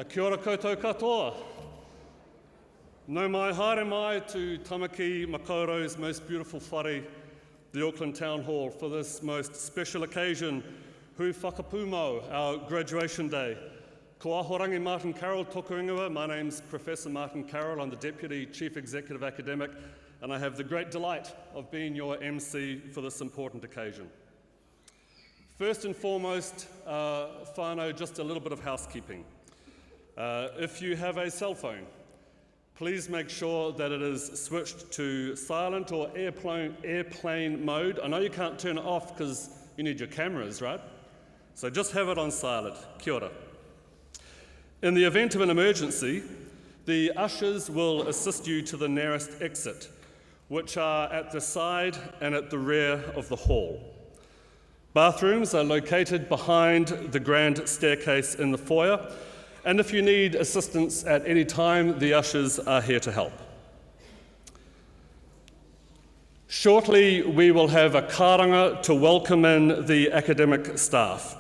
Kia ora koutou katoa. No mai haere mai to Tamaki Makauro's most beautiful whare, the Auckland Town Hall, for this most special occasion, Hu Whakapūmau, our graduation day. Ko ahorangi Martin Carroll toku ingoa. My name's Professor Martin Carroll. I'm the Deputy Chief Executive Academic, and I have the great delight of being your MC for this important occasion. First and foremost, whānau, just a little bit of housekeeping. If you have a cell phone, please make sure that it is switched to silent or airplane mode. I know you can't turn it off because you need your cameras, right? So just have it on silent. Kia ora. In the event of an emergency, the ushers will assist you to the nearest exit, which are at the side and at the rear of the hall. Bathrooms are located behind the grand staircase in the foyer, and if you need assistance at any time, the ushers are here to help. Shortly, we will have a karanga to welcome in the academic staff.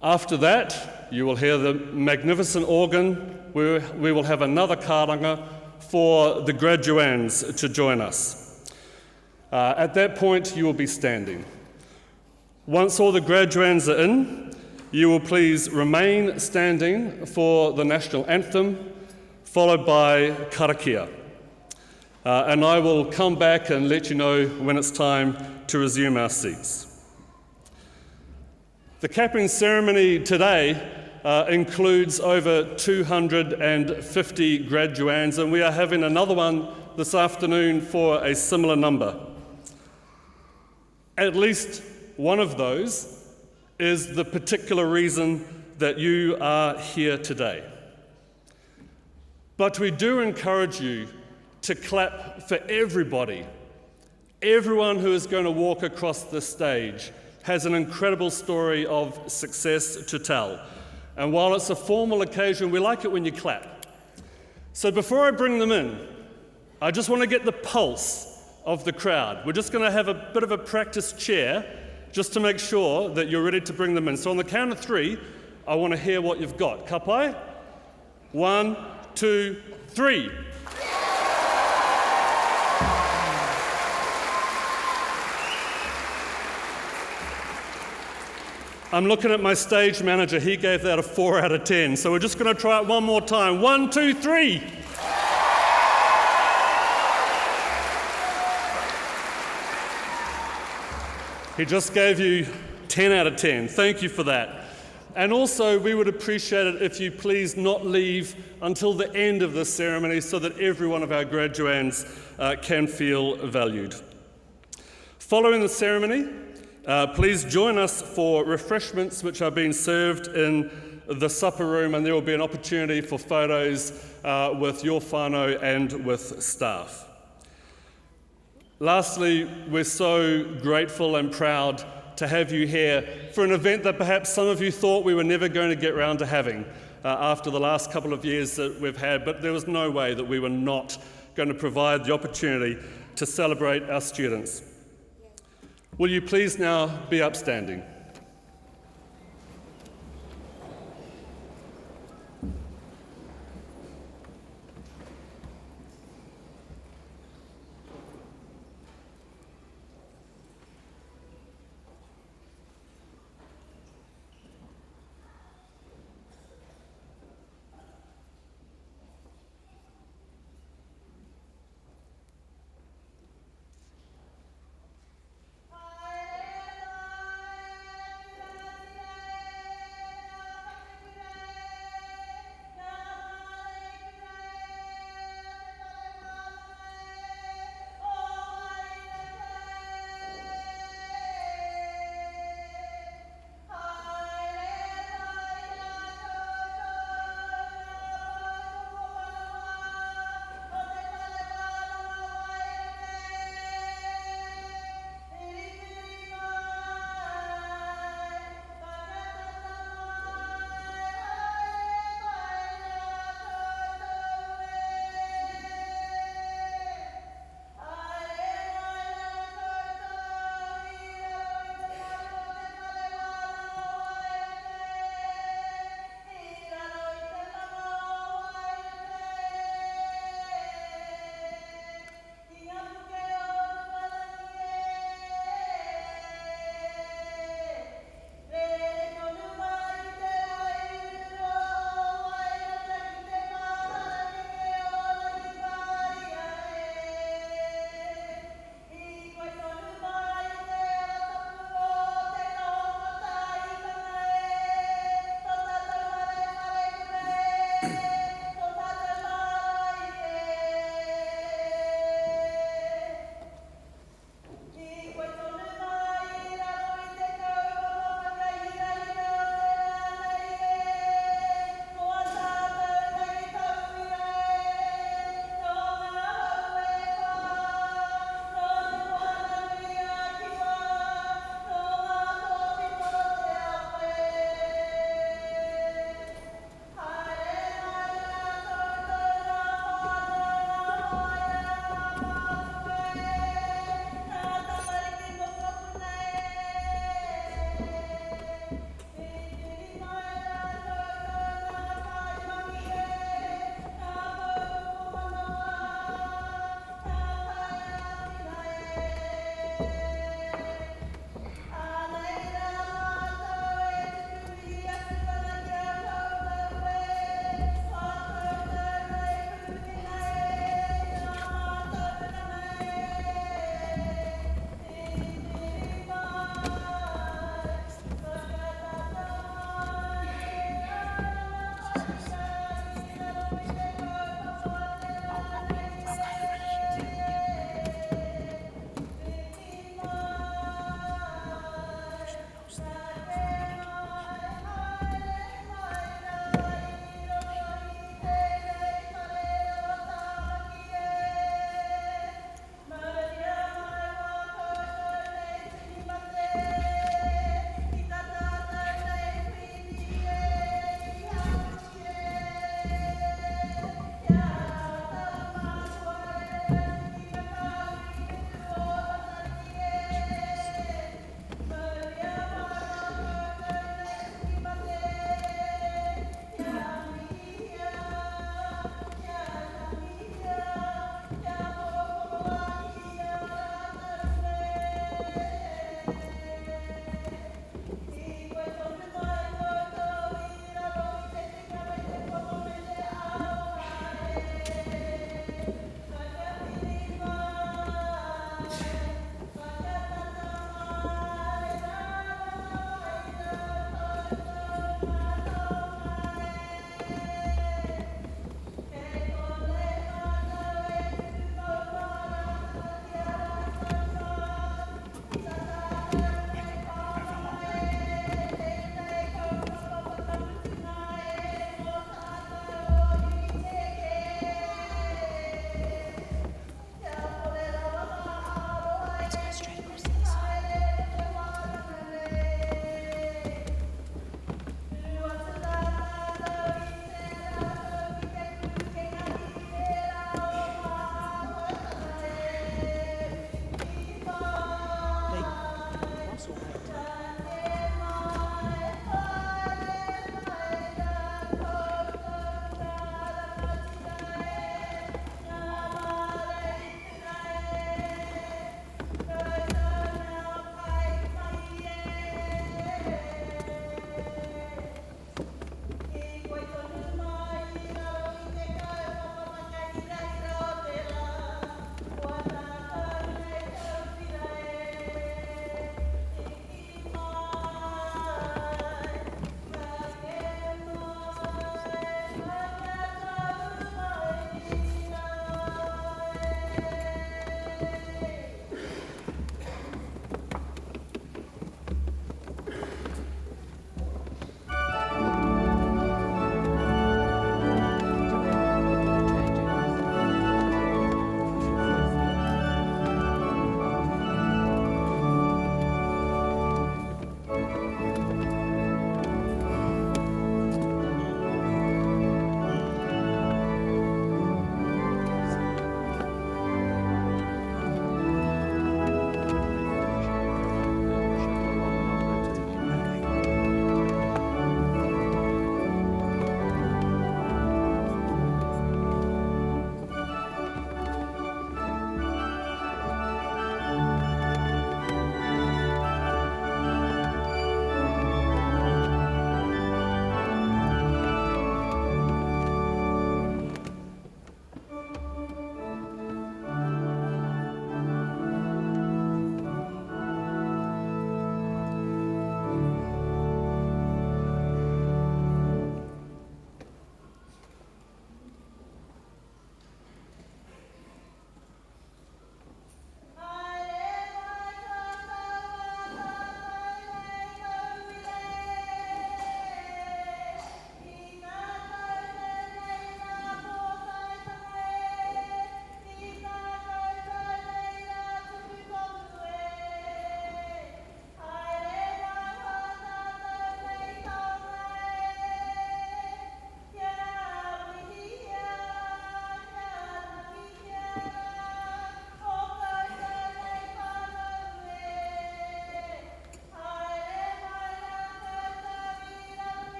After that, you will hear the magnificent organ. We will have another karanga for the graduands to join us. At that point, you will be standing. Once all the graduands are in, you will please remain standing for the national anthem, followed by karakia. And I will come back and let you know when it's time to resume our seats. The capping ceremony today includes over 250 graduands, and we are having another one this afternoon for a similar number. At least one of those is the particular reason that you are here today. But we do encourage you to clap for everybody. Everyone who is going to walk across this stage has an incredible story of success to tell. And while it's a formal occasion, we like it when you clap. So before I bring them in, I just want to get the pulse of the crowd. We're just going to have a bit of a practice chair just to make sure that you're ready to bring them in. So on the count of three, I want to hear what you've got. Ka pai? 1, 2, 3. I'm looking at my stage manager. He gave that a 4 out of 10. So we're just going to try it one more time. 1, 2, 3. He just gave you 10 out of 10. Thank you for that. And also, we would appreciate it if you please not leave until the end of the ceremony so that every one of our graduands can feel valued. Following the ceremony, please join us for refreshments which are being served in the supper room, and there will be an opportunity for photos with your whānau and with staff. Lastly, we're so grateful and proud to have you here for an event that perhaps some of you thought we were never going to get around to having after the last couple of years that we've had, but there was no way that we were not going to provide the opportunity to celebrate our students. Will you please now be upstanding?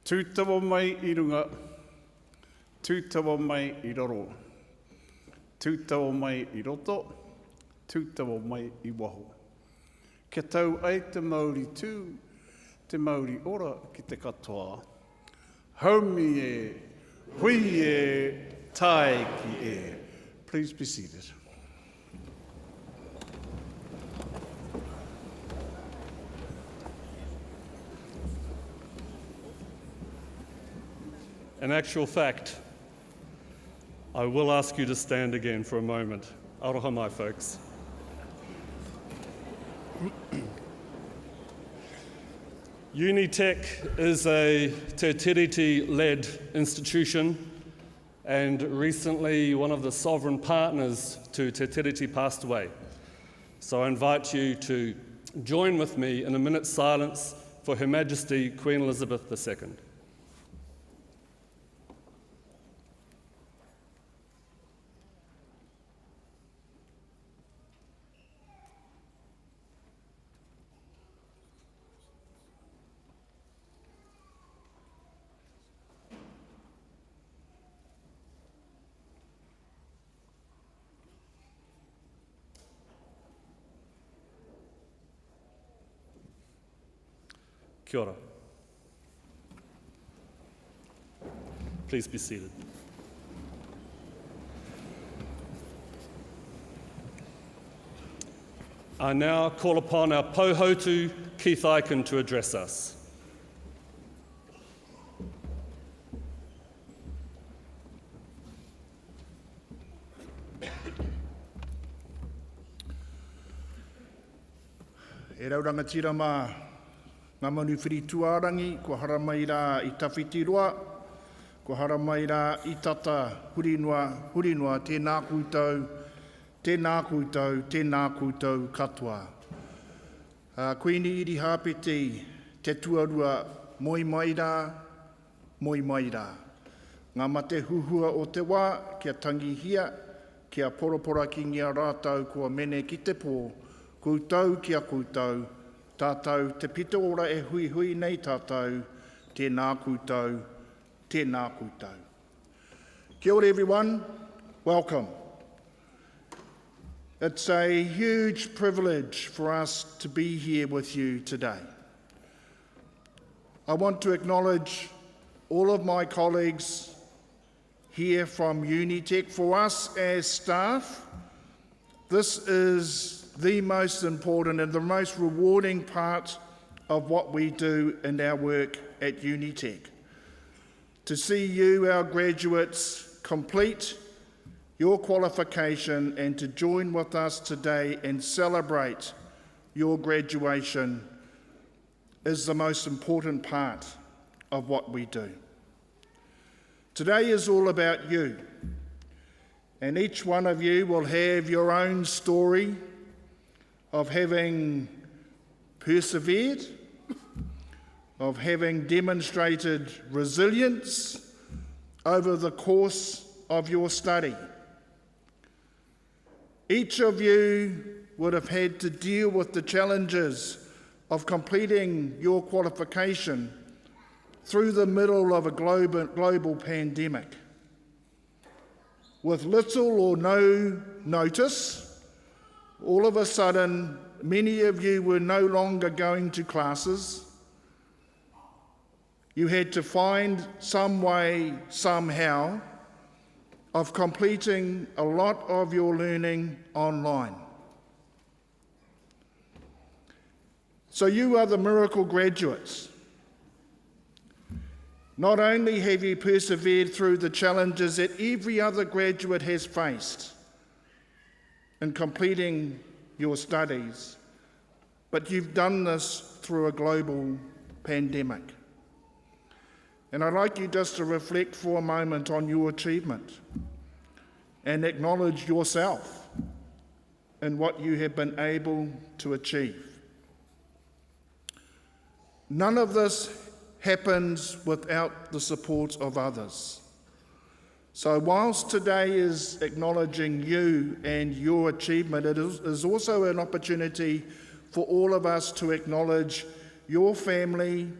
Tūtawa mai I runga, tūtawa mai I roro, tūtawa mai I roto, tūtawa mai I waho. Ke tau ai te Māori tū, te Māori ora ki te katoa. Haumi e, hui e, tai ki e. Please be seated. In actual fact, I will ask you to stand again for a moment. Aroha mai, folks. Unitec is a Te Tiriti-led institution, and recently one of the sovereign partners to Te Tiriti passed away. So I invite you to join with me in a minute's silence for Her Majesty Queen Elizabeth II. Kia ora. Please be seated. I now call upon our Pauhotu, Keith Aiken, to address us. E rauranga tira mā ngā manu whiri tuārangi, ko hara mai rā I tawhitiroa, ko hara mai rā I tata hurinua, tēnā koutou, tēnā koutou, tēnā koutou katoa. Koini iri hāpeti, te tuarua, moi mai rā, moi mai rā. Ngā mate huhua o te wā, kia tangi hia, kia poropora ki ngia rātau, kua mene ki te pō, koutou kia koutou, tātou te pito ora e hui hui nei tātou, tēnā koutou, tēnā koutou. Kia ora everyone, welcome. It's a huge privilege for us to be here with you today. I want to acknowledge all of my colleagues here from Unitec. For us as staff, this is the most important and the most rewarding part of what we do in our work at Unitec. To see you, our graduates, complete your qualification and to join with us today and celebrate your graduation is the most important part of what we do. Today is all about you, and each one of you will have your own story of having persevered, of having demonstrated resilience over the course of your study. Each of you would have had to deal with the challenges of completing your qualification through the middle of a global pandemic. With little or no notice, all of a sudden, many of you were no longer going to classes. You had to find some way, somehow, of completing a lot of your learning online. So you are the miracle graduates. Not only have you persevered through the challenges that every other graduate has faced in completing your studies, but you've done this through a global pandemic. And I'd like you just to reflect for a moment on your achievement and acknowledge yourself and what you have been able to achieve. None of this happens without the support of others. So whilst today is acknowledging you and your achievement, it is also an opportunity for all of us to acknowledge your family,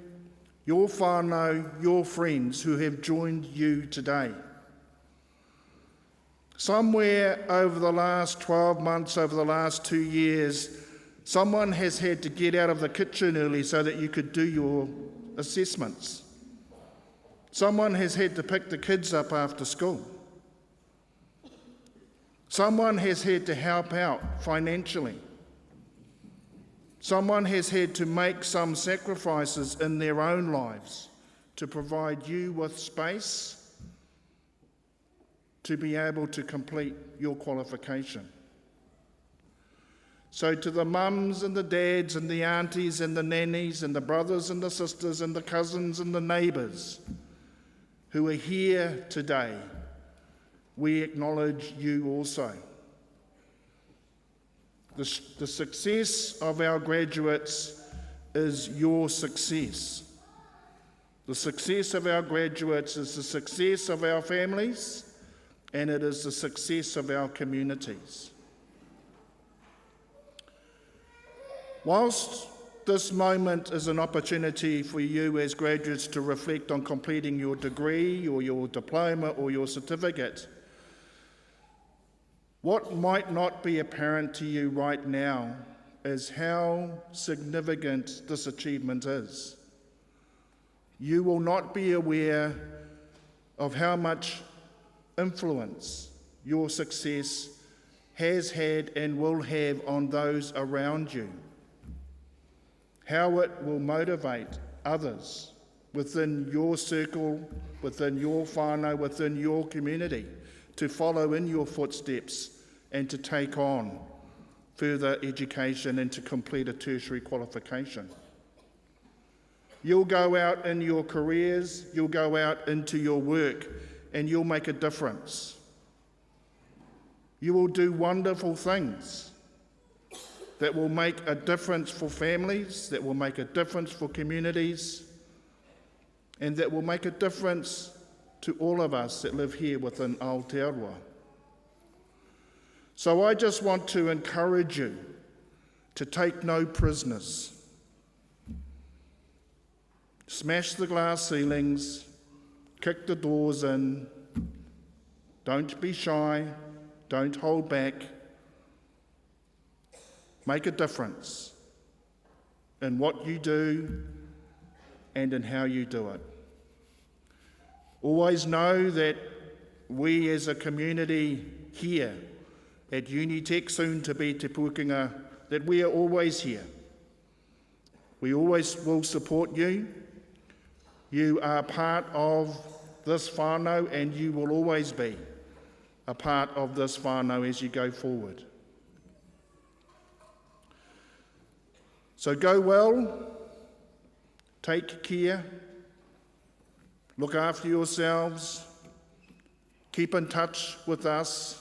your whānau, your friends who have joined you today. Somewhere over the last 12 months, over the last 2 years, someone has had to get out of the kitchen early so that you could do your assessments. Someone has had to pick the kids up after school. Someone has had to help out financially. Someone has had to make some sacrifices in their own lives to provide you with space to be able to complete your qualification. So to the mums and the dads and the aunties and the nannies and the brothers and the sisters and the cousins and the neighbours who are here today, we acknowledge you also. The success of our graduates is your success. The success of our graduates is the success of our families, and it is the success of our communities. Whilst this moment is an opportunity for you as graduates to reflect on completing your degree or your diploma or your certificate, what might not be apparent to you right now is how significant this achievement is. You will not be aware of how much influence your success has had and will have on those around you, how it will motivate others within your circle, within your whānau, within your community, to follow in your footsteps and to take on further education and to complete a tertiary qualification. You'll go out in your careers, you'll go out into your work, and you'll make a difference. You will do wonderful things that will make a difference for families, that will make a difference for communities, and that will make a difference to all of us that live here within Aotearoa. So I just want to encourage you to take no prisoners. Smash the glass ceilings, kick the doors in, don't be shy, don't hold back. Make a difference in what you do and in how you do it. Always know that we as a community here at Unitec, soon to be Te Pukenga, that we are always here. We always will support you. You are part of this whānau and you will always be a part of this whānau as you go forward. So go well, take care, look after yourselves, keep in touch with us,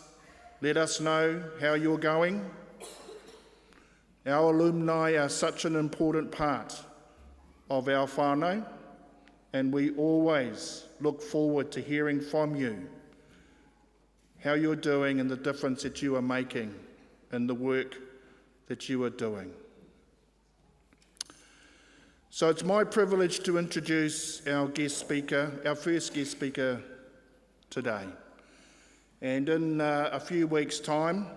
let us know how you're going. Our alumni are such an important part of our whānau, and we always look forward to hearing from you how you're doing and the difference that you are making in the work that you are doing. So it's my privilege to introduce our guest speaker, our first guest speaker today. And in a few weeks' time,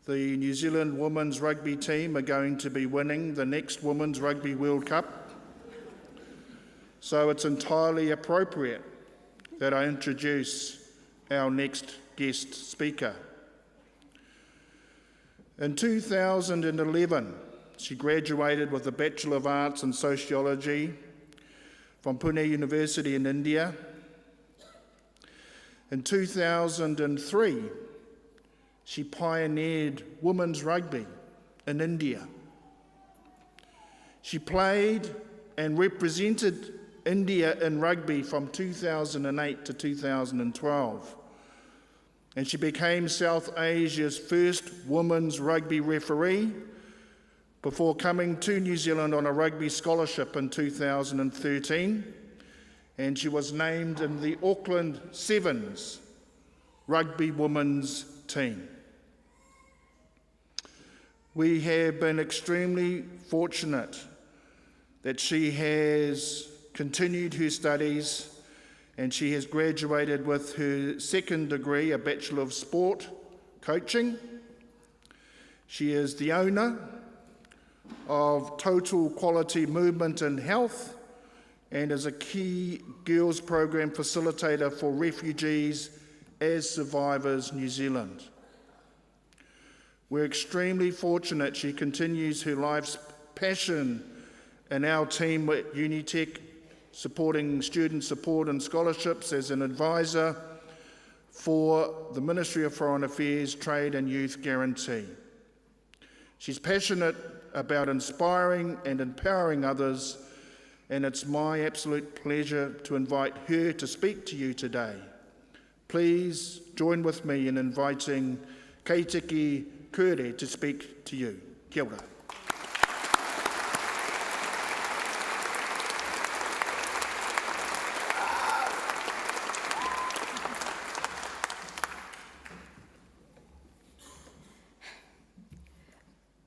the New Zealand women's rugby team are going to be winning the next Women's Rugby World Cup. So it's entirely appropriate that I introduce our next guest speaker. In 2011, she graduated with a Bachelor of Arts in Sociology from Pune University in India. In 2003, she pioneered women's rugby in India. She played and represented India in rugby from 2008 to 2012. And she became South Asia's first women's rugby referee before coming to New Zealand on a rugby scholarship in 2013. And she was named in the Auckland Sevens rugby women's team. We have been extremely fortunate that she has continued her studies, and she has graduated with her second degree, a Bachelor of Sport Coaching. She is the owner of Total Quality Movement and Health and is a key girls program facilitator for refugees as survivors New Zealand. We're extremely fortunate she continues her life's passion in our team at Unitec, supporting student support and scholarships as an advisor for the Ministry of Foreign Affairs Trade and Youth Guarantee. She's passionate about inspiring and empowering others, and it's my absolute pleasure to invite her to speak to you today. Please join with me in inviting Keitiki Kure to speak to you. Kia ora.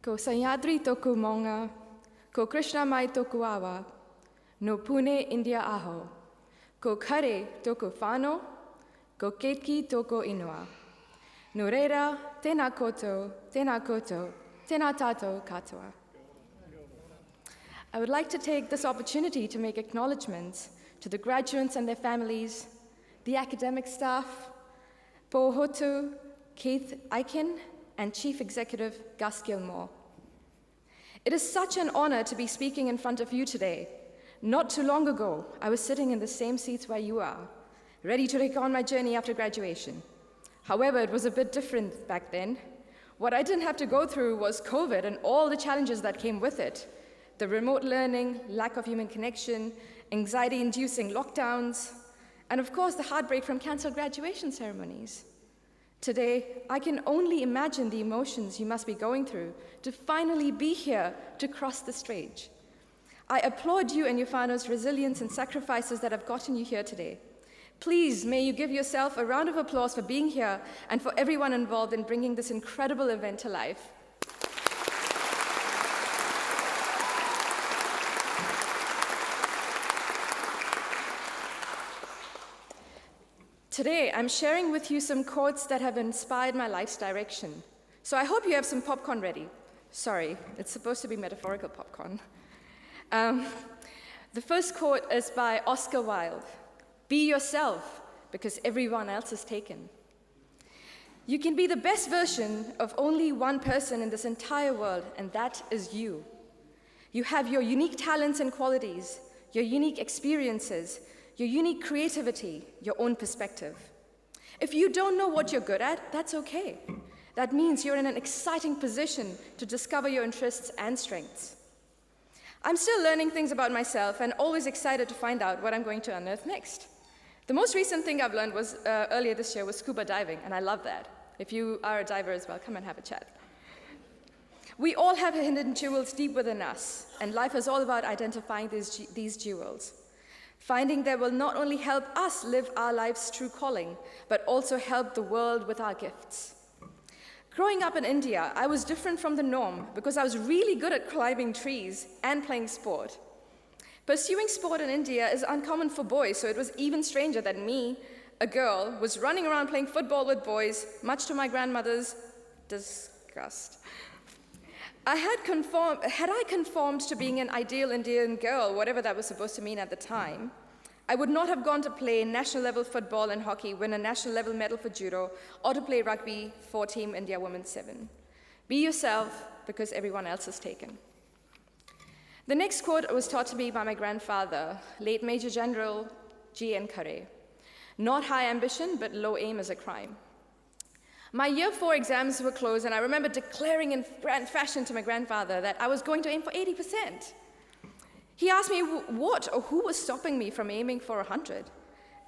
Ko Sayadri toku maunga, ko Krishna mai toku awa, no Pune, India aho, ko Kare toku whānau, ko Keitiki toku inua. No reira, tēnā koutou, tēnā tātou katoa. I would like to take this opportunity to make acknowledgements to the graduates and their families, the academic staff, Pohotu, Keith Aiken, and Chief Executive Gus Gilmore. It is such an honor to be speaking in front of you today. Not too long ago, I was sitting in the same seats where you are, ready to take on my journey after graduation. However, it was a bit different back then. What I didn't have to go through was COVID and all the challenges that came with it. The remote learning, lack of human connection, anxiety-inducing lockdowns, and of course the heartbreak from cancelled graduation ceremonies. Today, I can only imagine the emotions you must be going through to finally be here to cross the stage. I applaud you and your whānau's resilience and sacrifices that have gotten you here today. Please, may you give yourself a round of applause for being here and for everyone involved in bringing this incredible event to life. Today, I'm sharing with you some quotes that have inspired my life's direction. So I hope you have some popcorn ready. Sorry, it's supposed to be metaphorical popcorn. The first quote is by Oscar Wilde. Be yourself, because everyone else is taken. You can be the best version of only one person in this entire world, and that is you. You have your unique talents and qualities, your unique experiences, your unique creativity, your own perspective. If you don't know what you're good at, that's okay. That means you're in an exciting position to discover your interests and strengths. I'm still learning things about myself and always excited to find out what I'm going to unearth next. The most recent thing I've learned was earlier this year was scuba diving, and I love that. If you are a diver as well, come and have a chat. We all have hidden jewels deep within us, and life is all about identifying these jewels. Finding them will not only help us live our lives' true calling, but also help the world with our gifts. Growing up in India, I was different from the norm because I was really good at climbing trees and playing sport. Pursuing sport in India is uncommon for boys, so it was even stranger that me, a girl, was running around playing football with boys, much to my grandmother's disgust. Had I conformed to being an ideal Indian girl, whatever that was supposed to mean at the time, I would not have gone to play national level football and hockey, win a national level medal for judo, or to play rugby for Team India Women's 7. Be yourself, because everyone else is taken. The next quote was taught to me by my grandfather, late Major General G.N. Kare. Not high ambition, but low aim is a crime. My year 4 exams were close, and I remember declaring in grand fashion to my grandfather that I was going to aim for 80%. He asked me what or who was stopping me from aiming for 100,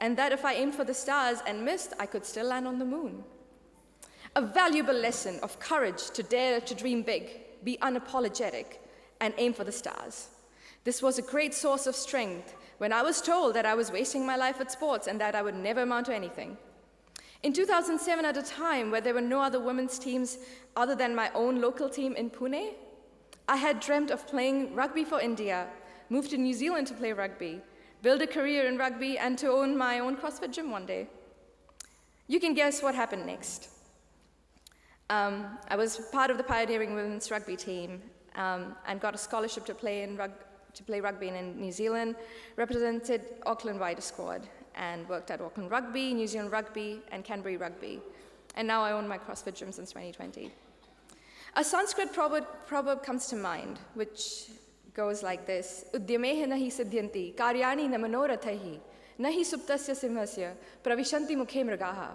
and that if I aimed for the stars and missed, I could still land on the moon. A valuable lesson of courage to dare to dream big, be unapologetic, and aim for the stars. This was a great source of strength when I was told that I was wasting my life at sports and that I would never amount to anything. In 2007, at a time where there were no other women's teams other than my own local team in Pune, I had dreamt of playing rugby for India, moved to New Zealand to play rugby, build a career in rugby, and to own my own CrossFit gym one day. You can guess what happened next. I was part of the pioneering women's rugby team and got a scholarship to play rugby in New Zealand, represented Auckland Wider squad, and worked at Auckland Rugby, New Zealand Rugby, and Canterbury Rugby. And now I own my CrossFit gym since 2020. A Sanskrit proverb comes to mind, which goes like this: Udyamehe nahi siddhyanti, karyani na manorathahi, nahi suptasya simhasya, pravishanti mukhe mrigaha,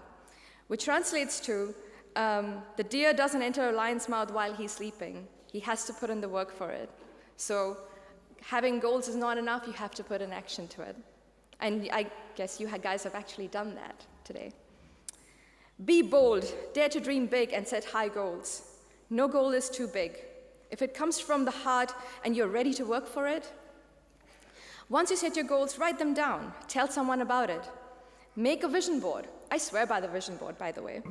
which translates to, the deer doesn't enter a lion's mouth while he's sleeping. He has to put in the work for it. So having goals is not enough, you have to put an action to it. And I guess you guys have actually done that today. Be bold, dare to dream big and set high goals. No goal is too big. If it comes from the heart and you're ready to work for it, once you set your goals, write them down, tell someone about it. Make a vision board. I swear by the vision board, by the way.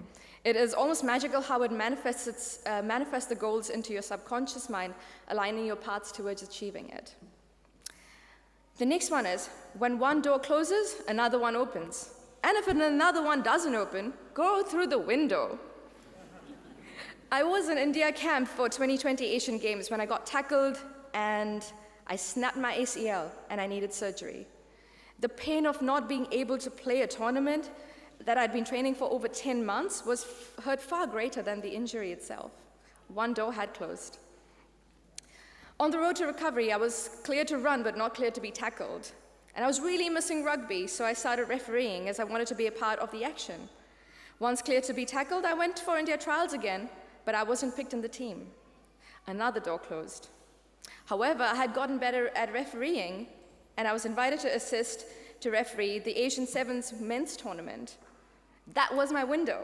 It is almost magical how it manifests the goals into your subconscious mind, aligning your paths towards achieving it. The next one is, when one door closes, another one opens. And if another one doesn't open, go through the window. I was in India camp for 2020 Asian Games when I got tackled and I snapped my ACL and I needed surgery. The pain of not being able to play a tournament that I'd been training for over 10 months was hurt far greater than the injury itself. One door had closed. On the road to recovery, I was cleared to run, but not cleared to be tackled. And I was really missing rugby, so I started refereeing as I wanted to be a part of the action. Once cleared to be tackled, I went for India trials again, but I wasn't picked in the team. Another door closed. However, I had gotten better at refereeing, and I was invited to assist to referee the Asian Sevens men's tournament. That was my window.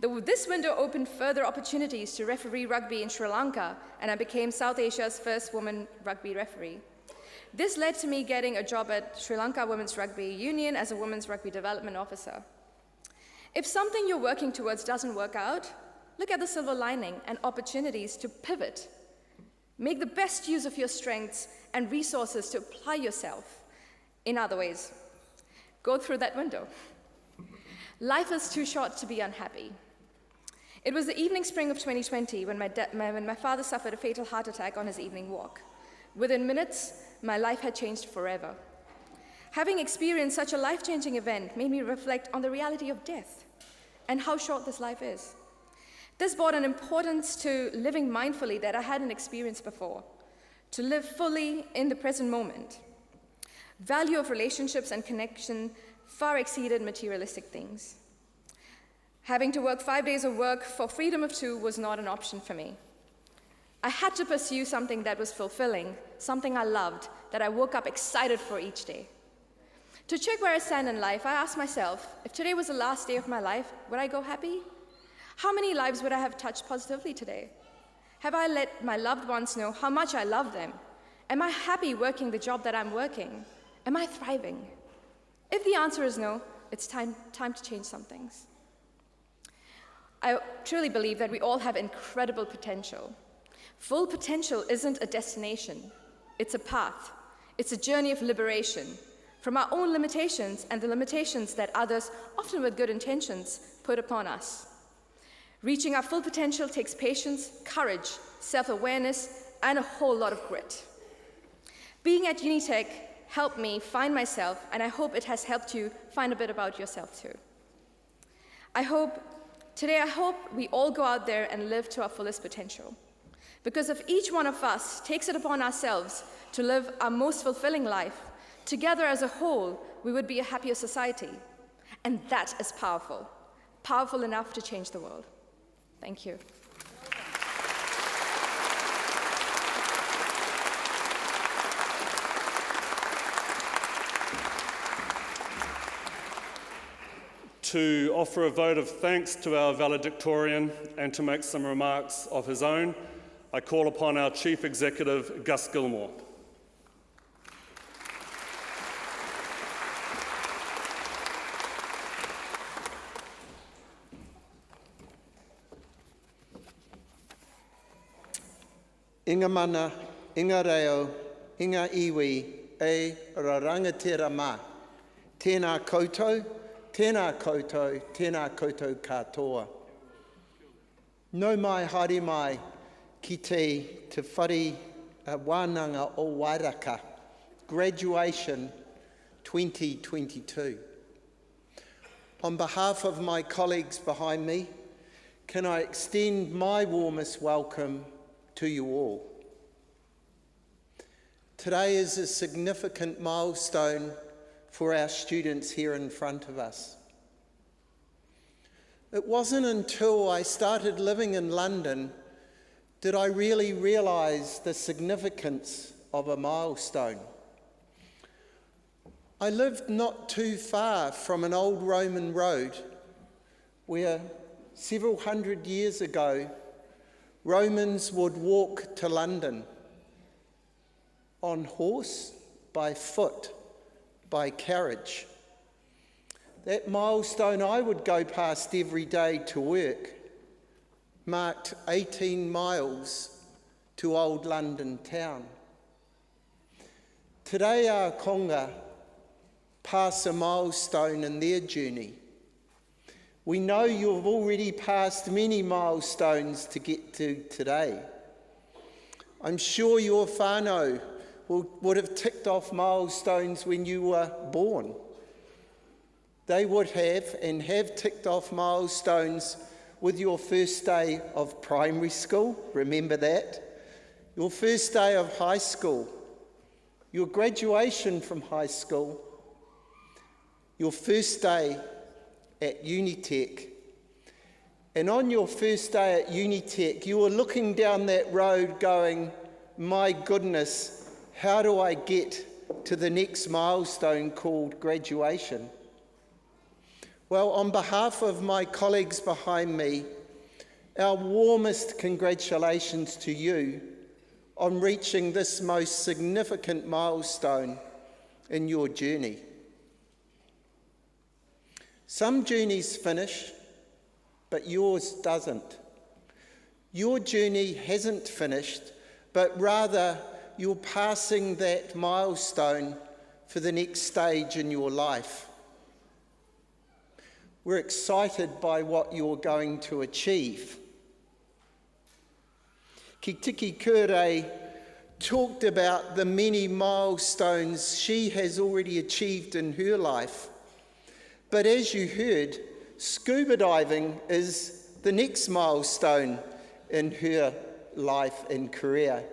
This window opened further opportunities to referee rugby in Sri Lanka, and I became South Asia's first woman rugby referee. This led to me getting a job at Sri Lanka Women's Rugby Union as a women's rugby development officer. If something you're working towards doesn't work out, look at the silver lining and opportunities to pivot. Make the best use of your strengths and resources to apply yourself in other ways. Go through that window. Life is too short to be unhappy. It was the evening spring of 2020 when my father suffered a fatal heart attack on his evening walk. Within minutes, my life had changed forever. Having experienced such a life-changing event made me reflect on the reality of death and how short this life is. This brought an importance to living mindfully that I hadn't experienced before, to live fully in the present moment. Value of relationships and connection far exceeded materialistic things. Having to work 5 days of work for freedom of 2 was not an option for me. I had to pursue something that was fulfilling, something I loved, that I woke up excited for each day. To check where I stand in life, I asked myself, if today was the last day of my life, would I go happy? How many lives would I have touched positively today? Have I let my loved ones know how much I love them? Am I happy working the job that I'm working? Am I thriving? If the answer is no, it's time to change some things. I truly believe that we all have incredible potential. Full potential isn't a destination, it's a path. It's a journey of liberation from our own limitations and the limitations that others, often with good intentions, put upon us. Reaching our full potential takes patience, courage, self-awareness, and a whole lot of grit. Being at Unitec helped me find myself, and I hope it has helped you find a bit about yourself too. I hope we all go out there and live to our fullest potential. Because if each one of us takes it upon ourselves to live our most fulfilling life, together as a whole, we would be a happier society. And that is powerful, powerful enough to change the world. Thank you. To offer a vote of thanks to our valedictorian and to make some remarks of his own, I call upon our Chief Executive, Gus Gilmore. Inga mana, inga reo, inga iwi, e rarangatira mā. Tēnā koutou, tēnā koutou, tēnā koutou katoa. No mai haere mai ki te whare wānanga o Wairaka, graduation 2022. On behalf of my colleagues behind me, can I extend my warmest welcome to you all. Today is a significant milestone for our students here in front of us. It wasn't until I started living in London did I really realise the significance of a milestone. I lived not too far from an old Roman road where several hundred years ago Romans would walk to London on horse, by foot, by carriage. That milestone I would go past every day to work marked 18 miles to old London town. Today our konga pass a milestone in their journey. We know you've already passed many milestones to get to today. I'm sure your whānau would have ticked off milestones when you were born. They would have and have ticked off milestones with your first day of primary school, remember that? Your first day of high school, your graduation from high school, your first day at Unitec. And on your first day at Unitec, you were looking down that road going, my goodness, how do I get to the next milestone called graduation? Well, on behalf of my colleagues behind me, our warmest congratulations to you on reaching this most significant milestone in your journey. Some journeys finish, but yours doesn't. Your journey hasn't finished, but rather you're passing that milestone for the next stage in your life. We're excited by what you're going to achieve. Ki Tiki Kure talked about the many milestones she has already achieved in her life. But as you heard, scuba diving is the next milestone in her life and career.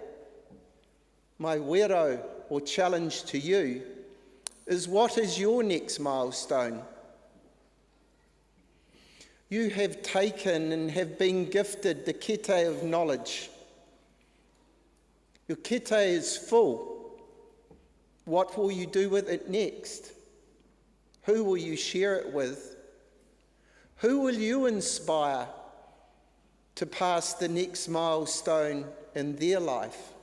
My wero, or challenge to you, is what is your next milestone? You have taken and have been gifted the kete of knowledge. Your kete is full. What will you do with it next? Who will you share it with? Who will you inspire to pass the next milestone in their life?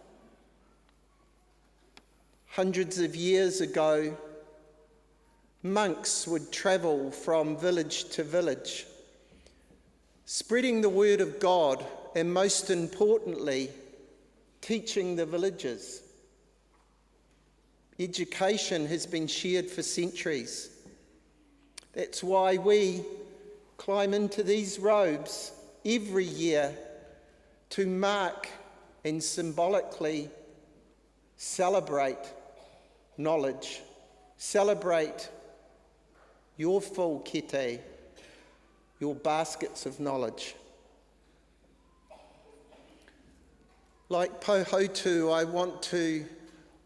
Hundreds of years ago, monks would travel from village to village, spreading the word of God and, most importantly, teaching the villagers. Education has been shared for centuries. That's why we climb into these robes every year to mark and symbolically celebrate knowledge, celebrate your full kete, your baskets of knowledge. Like Pohautu, I want to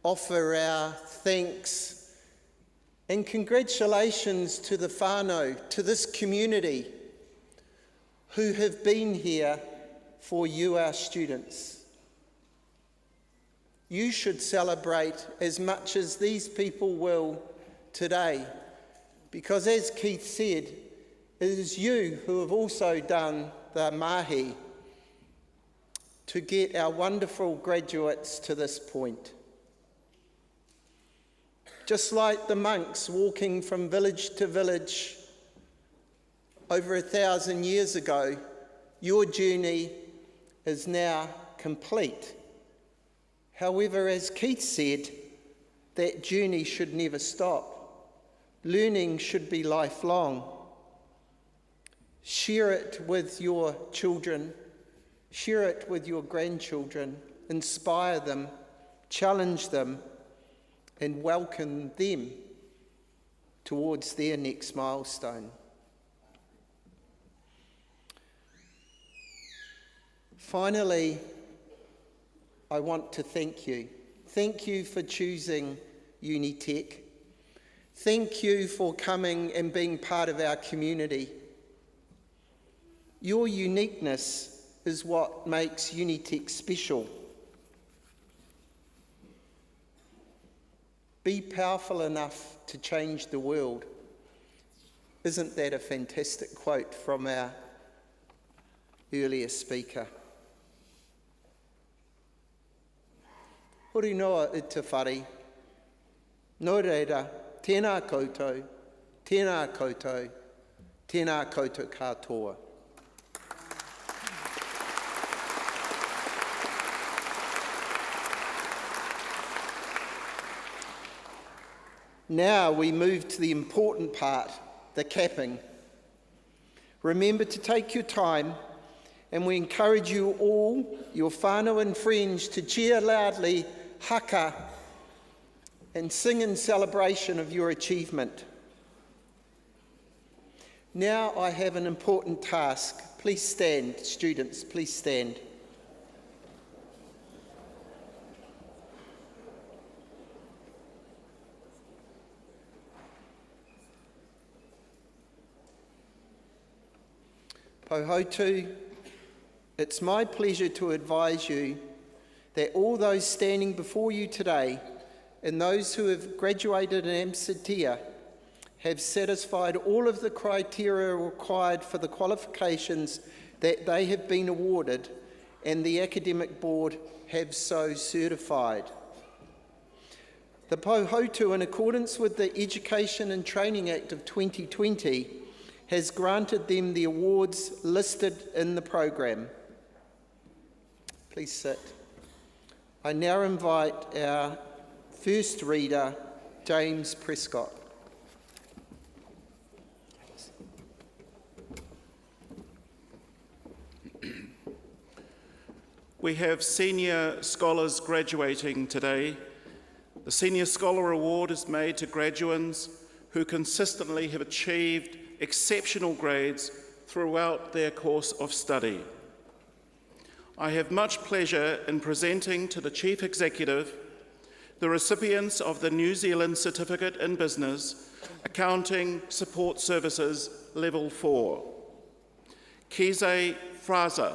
offer our thanks and congratulations to the whānau, to this community who have been here for you, our students. You should celebrate as much as these people will today, because as Keith said, it is you who have also done the mahi to get our wonderful graduates to this point. Just like the monks walking from village to village over 1,000 years ago, your journey is now complete. However, as Keith said, that journey should never stop. Learning should be lifelong. Share it with your children, share it with your grandchildren, inspire them, challenge them, and welcome them towards their next milestone. Finally, I want to thank you. Thank you for choosing Unitec. Thank you for coming and being part of our community. Your uniqueness is what makes Unitec special. Be powerful enough to change the world. Isn't that a fantastic quote from our earlier speaker? Hori noa i te whare. Nō reira, tēnā koutou, tēnā koutou, tēnā koutou katoa. Now we move to the important part, the capping. Remember to take your time, and we encourage you all, your whānau and friends, to cheer loudly, haka, and sing in celebration of your achievement. Now I have an important task. Please stand, students, please stand. Pohautu, it's my pleasure to advise you that all those standing before you today and those who have graduated in Amsatia have satisfied all of the criteria required for the qualifications that they have been awarded, and the academic board have so certified. The Pohautu, in accordance with the Education and Training Act of 2020, has granted them the awards listed in the program. Please sit. I now invite our first reader, James Prescott. We have senior scholars graduating today. The Senior Scholar Award is made to graduates who consistently have achieved exceptional grades throughout their course of study. I have much pleasure in presenting to the Chief Executive the recipients of the New Zealand Certificate in Business, Accounting Support Services Level 4. Kize Fraser.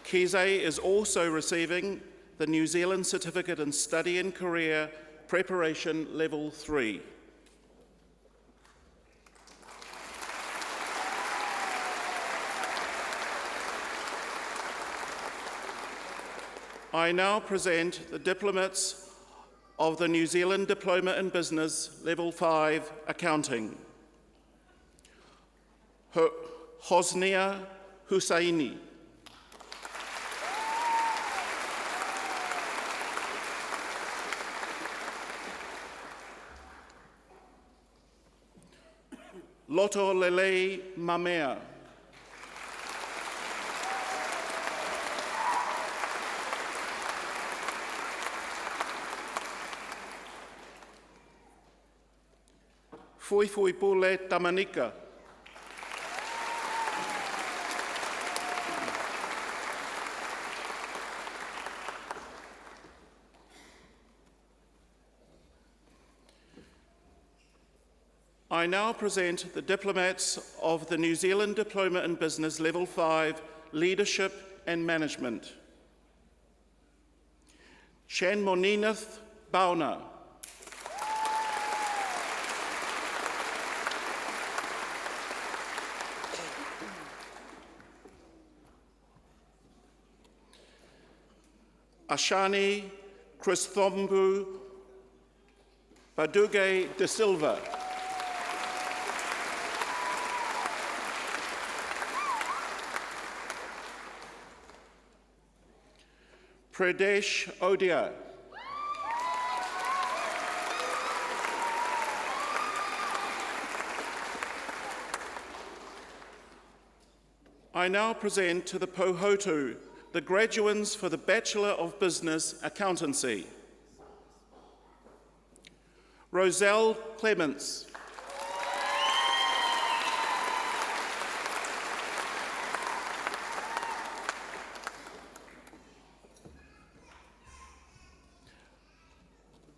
Kize is also receiving the New Zealand Certificate in Study and Career Preparation Level 3. I now present the diplomates of the New Zealand Diploma in Business Level 5 Accounting. Hosnia Hussaini. Loto Lele Mamea. Fuifui Pule Tamanika. I now present the diplomats of the New Zealand Diploma in Business Level 5 Leadership and Management. Shanmoninath Bauna. Ashani Christhombu Baduge de Silva. Pradesh Odia. I now present to the Pohotu the graduands for the Bachelor of Business Accountancy. Roselle Clements.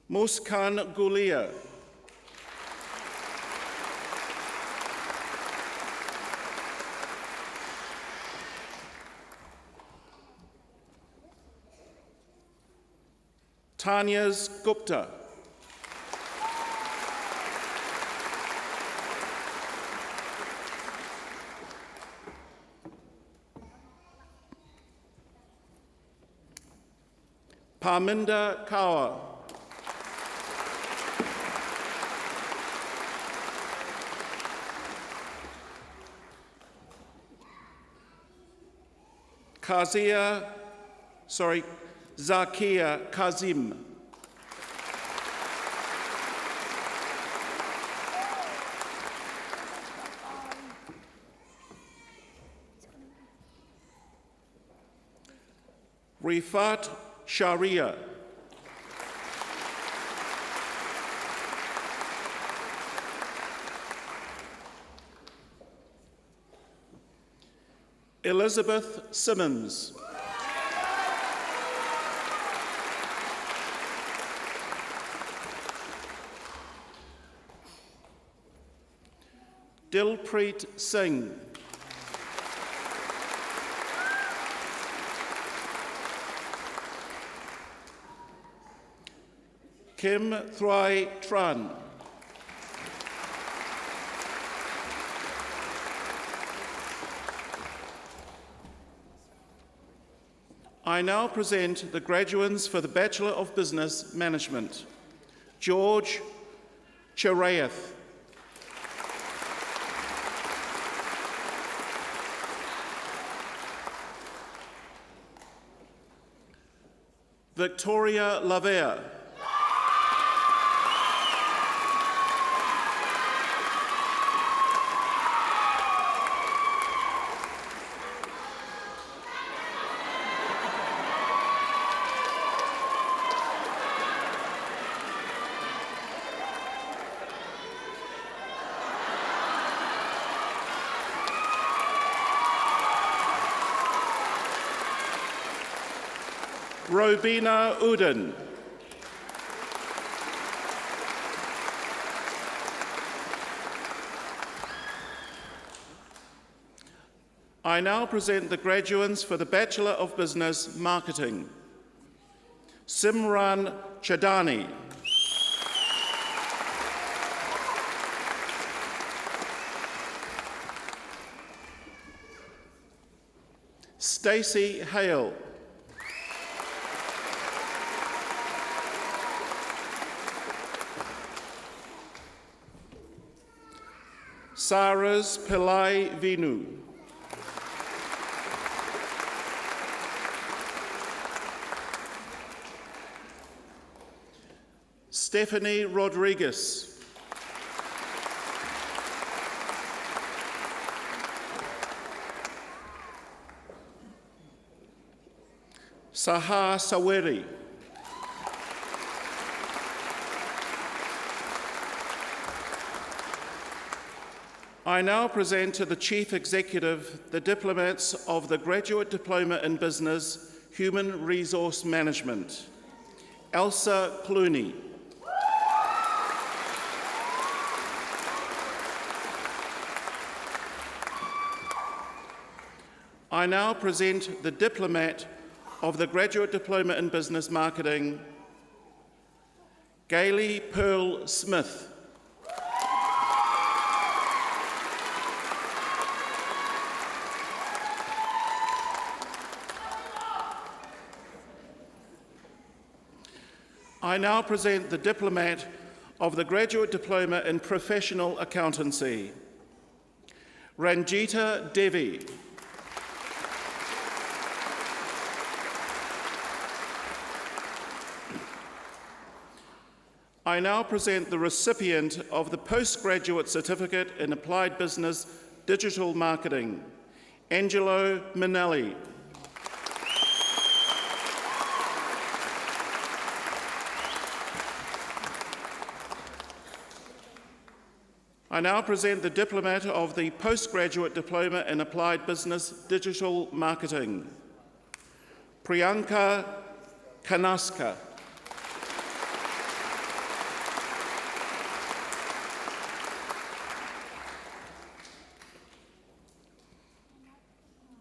Muskan Gulia. Tanyas Gupta. Parminda Kaur. Zakia Kazim. Rifat Sharia. Elizabeth Simmons. Dilpreet Singh. Kim Thrai Tran. I now present the graduands for the Bachelor of Business Management. George Chirayath. Victoria Lavere. Robina Uden. I now present the graduands for the Bachelor of Business Marketing. Simran Chadani. Stacey Hale. Saras Pillai Vinu. Stephanie Rodriguez. Saha Saweri. I now present to the Chief Executive the diplomats of the Graduate Diploma in Business, Human Resource Management. Elsa Clooney. I now present the diplomat of the Graduate Diploma in Business Marketing, Gailey Pearl Smith. I now present the diplomat of the Graduate Diploma in Professional Accountancy, Ranjita Devi. I now present the recipient of the Postgraduate Certificate in Applied Business Digital Marketing, Angelo Minelli. I now present the Diplomat of the Postgraduate Diploma in Applied Business Digital Marketing, Priyanka Kanaska.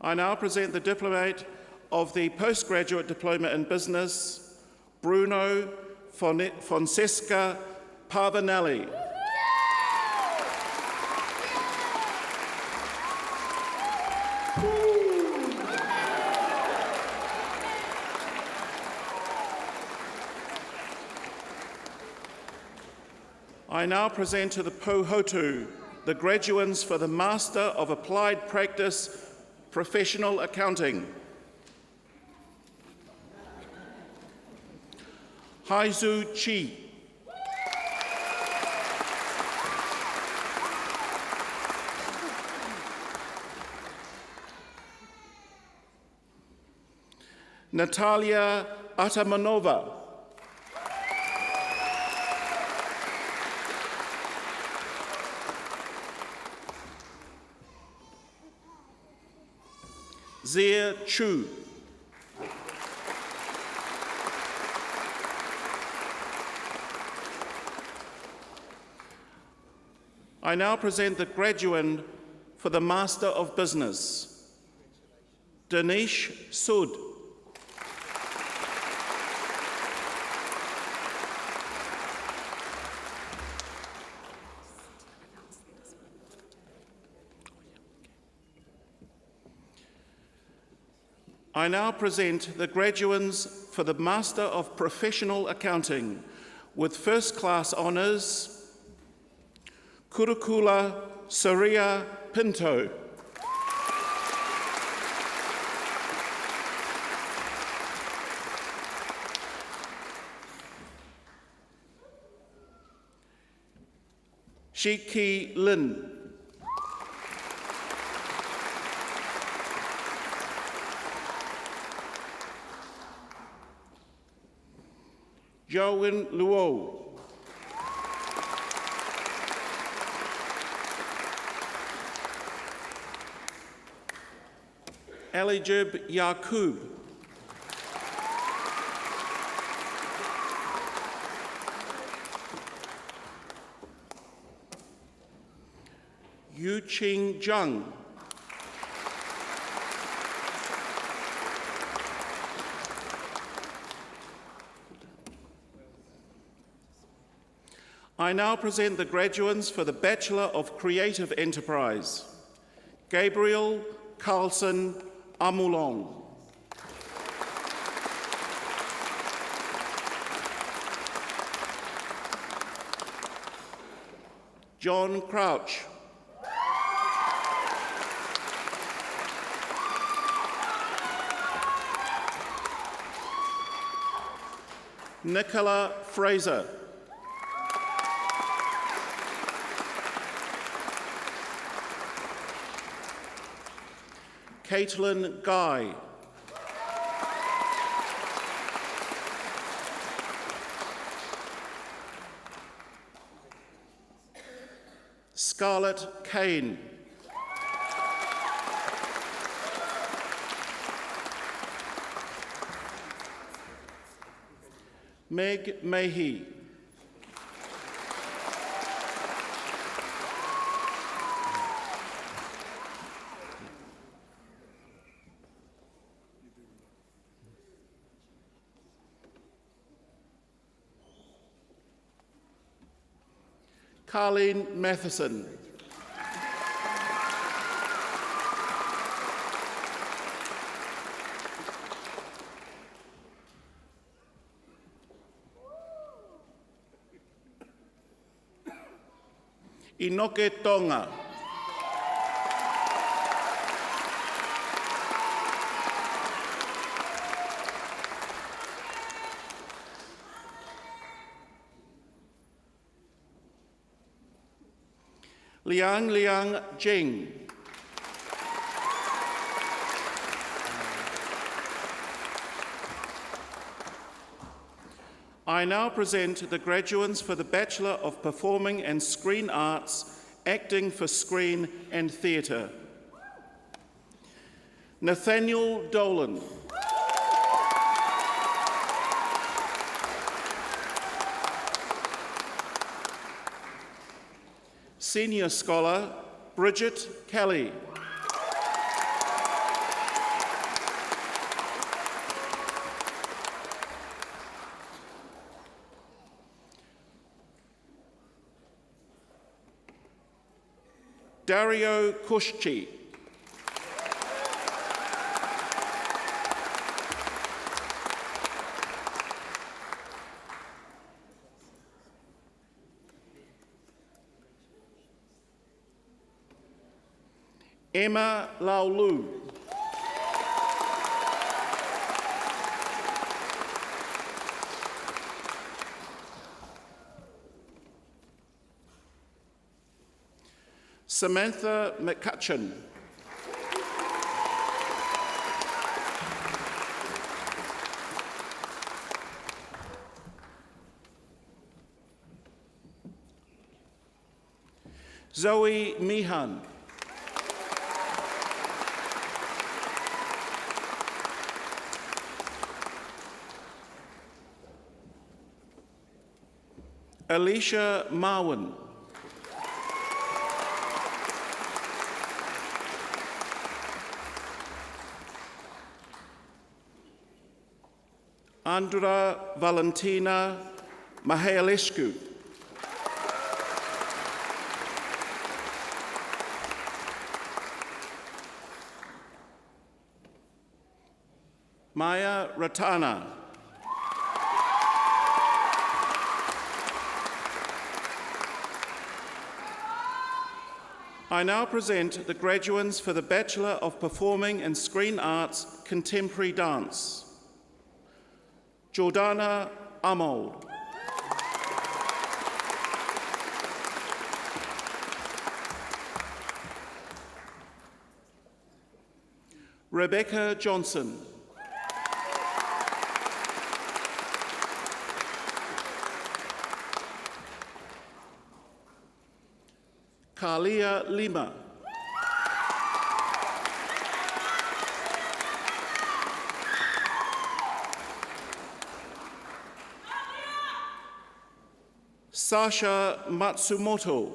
I now present the Diplomat of the Postgraduate Diploma in Business, Bruno Fonseca Parvanelli. I now present to the Pohotu the graduates for the Master of Applied Practice Professional Accounting. Haizu Chi. Natalia Atamanova. Zia Chu. I now present the graduate for the Master of Business, Dinesh Sood. I now present the graduates for the Master of Professional Accounting with first-class honours, Kurukula Saria Pinto. Shiki Lin. Jowen Luo. Alijib Yaqub. Yuqing Zhang. I now present the graduates for the Bachelor of Creative Enterprise, Gabriel Carlson Amulong. John Crouch. Nicola Fraser. Caitlin Guy. Scarlett Kane. Meg Mahey. Carleen Matheson. Inoke Tonga. Liang Liang Jing. I now present the graduates for the Bachelor of Performing and Screen Arts, Acting for Screen and Theatre. Nathaniel Dolan. Senior Scholar Bridget Kelly. Dario Kushchi. Emma Laulu. Samantha McCutcheon. Zoe Mihan. Alicia Marwin. Andra Valentina Mihailescu. Maya Ratana. I now present the graduates for the Bachelor of Performing and Screen Arts, Contemporary Dance. Jordana Amold. Rebecca Johnson. Kalia Lima. Sasha Matsumoto.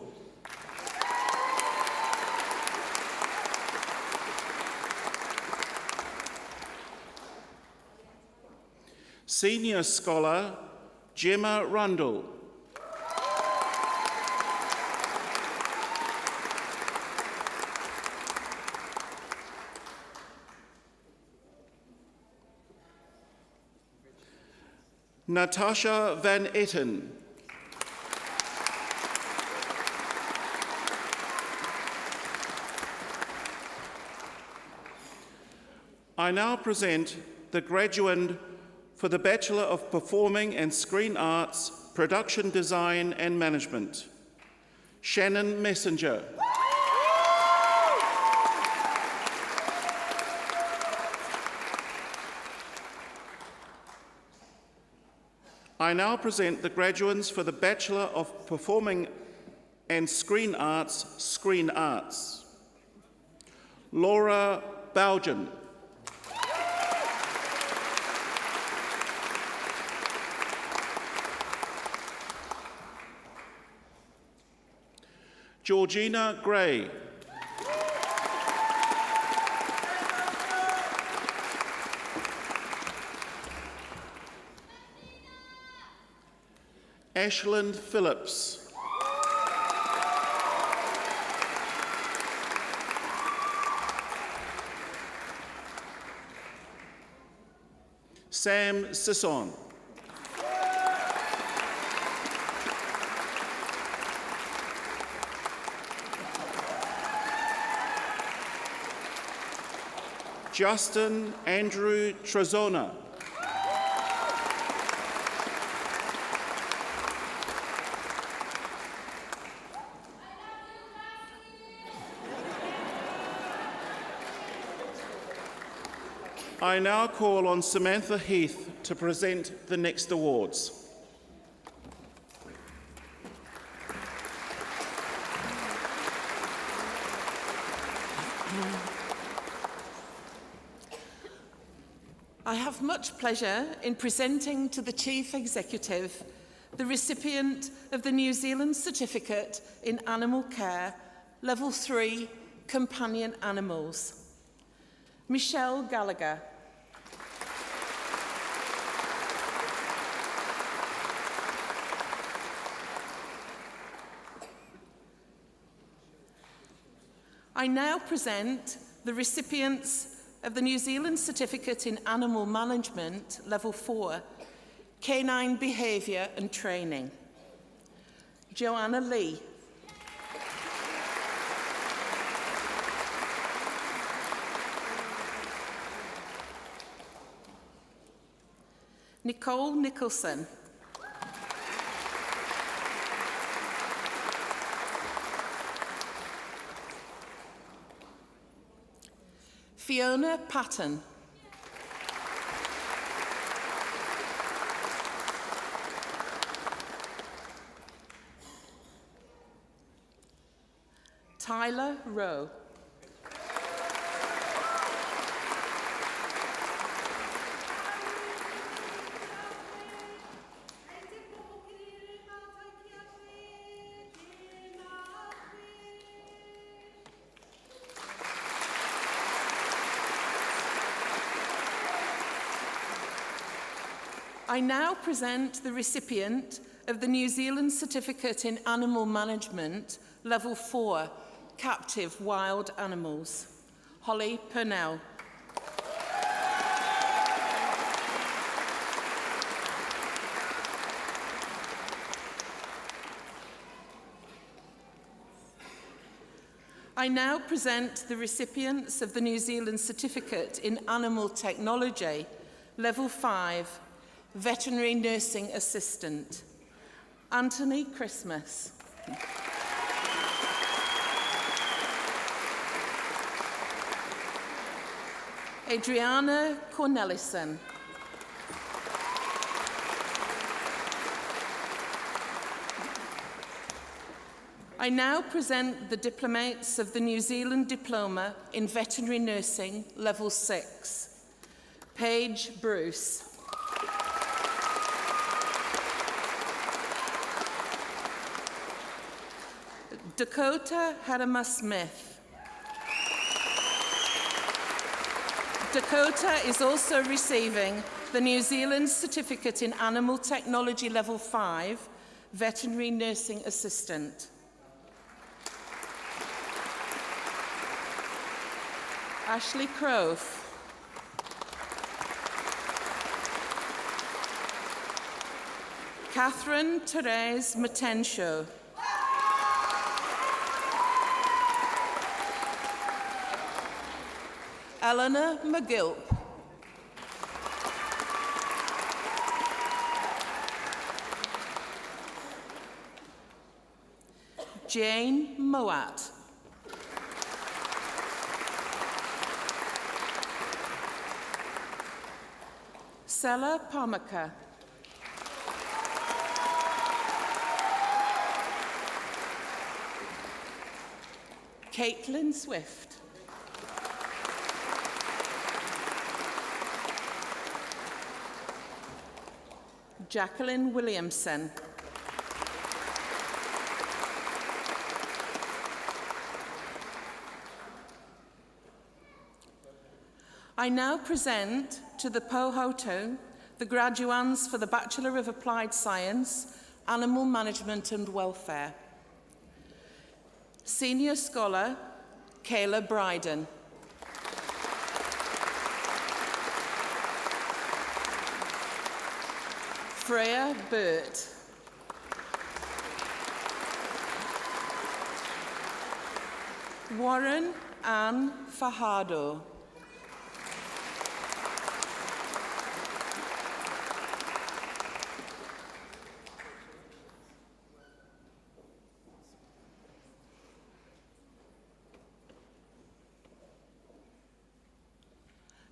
Senior Scholar Gemma Rundle. Natasha Van Etten. I now present the graduate for the Bachelor of Performing and Screen Arts, Production Design and Management, Shannon Messenger. I now present the graduates for the Bachelor of Performing and Screen Arts, Laura Baugen. Georgina Gray. Ashland Phillips. Sam Sisson. Justin Andrew Trezona. I now call on Samantha Heath to present the next awards. I have much pleasure in presenting to the Chief Executive the recipient of the New Zealand Certificate in Animal Care, Level 3, Companion Animals, Michelle Gallagher. I now present the recipients of the New Zealand Certificate in Animal Management, Level 4, Canine Behaviour and Training. Joanna Lee. Nicole Nicholson. Fiona Patton. Tyler Rowe. I now present the recipient of the New Zealand Certificate in Animal Management, Level 4, Captive Wild Animals, Holly Purnell. I now present the recipients of the New Zealand Certificate in Animal Technology, Level 5, Veterinary Nursing Assistant, Anthony Christmas. Adriana Cornelison. I now present the diplomates of the New Zealand Diploma in Veterinary Nursing, Level 6. Paige Bruce. Dakota Harima Smith. Dakota is also receiving the New Zealand Certificate in Animal Technology Level 5, Veterinary Nursing Assistant. Ashley Crofe. Catherine Therese Matenshaw. Eleanor McGilp. Jane Moat. Sela Parmaka. Caitlin Swift. Jacqueline Williamson. I now present to the Pohoto the graduands for the Bachelor of Applied Science, Animal Management and Welfare. Senior Scholar, Kayla Bryden. Freya Burt. Warren Ann Fajardo.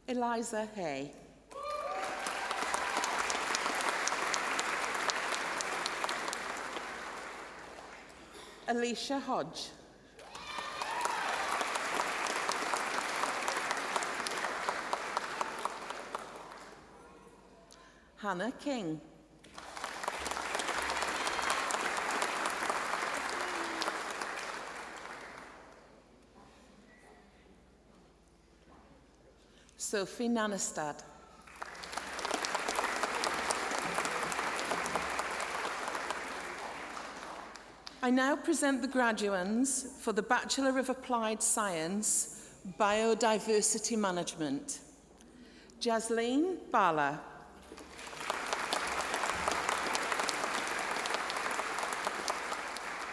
Eliza Hay. Alicia Hodge. Hannah King. Sophie Nanestad. I now present the graduands for the Bachelor of Applied Science, Biodiversity Management. Jasleen Bala.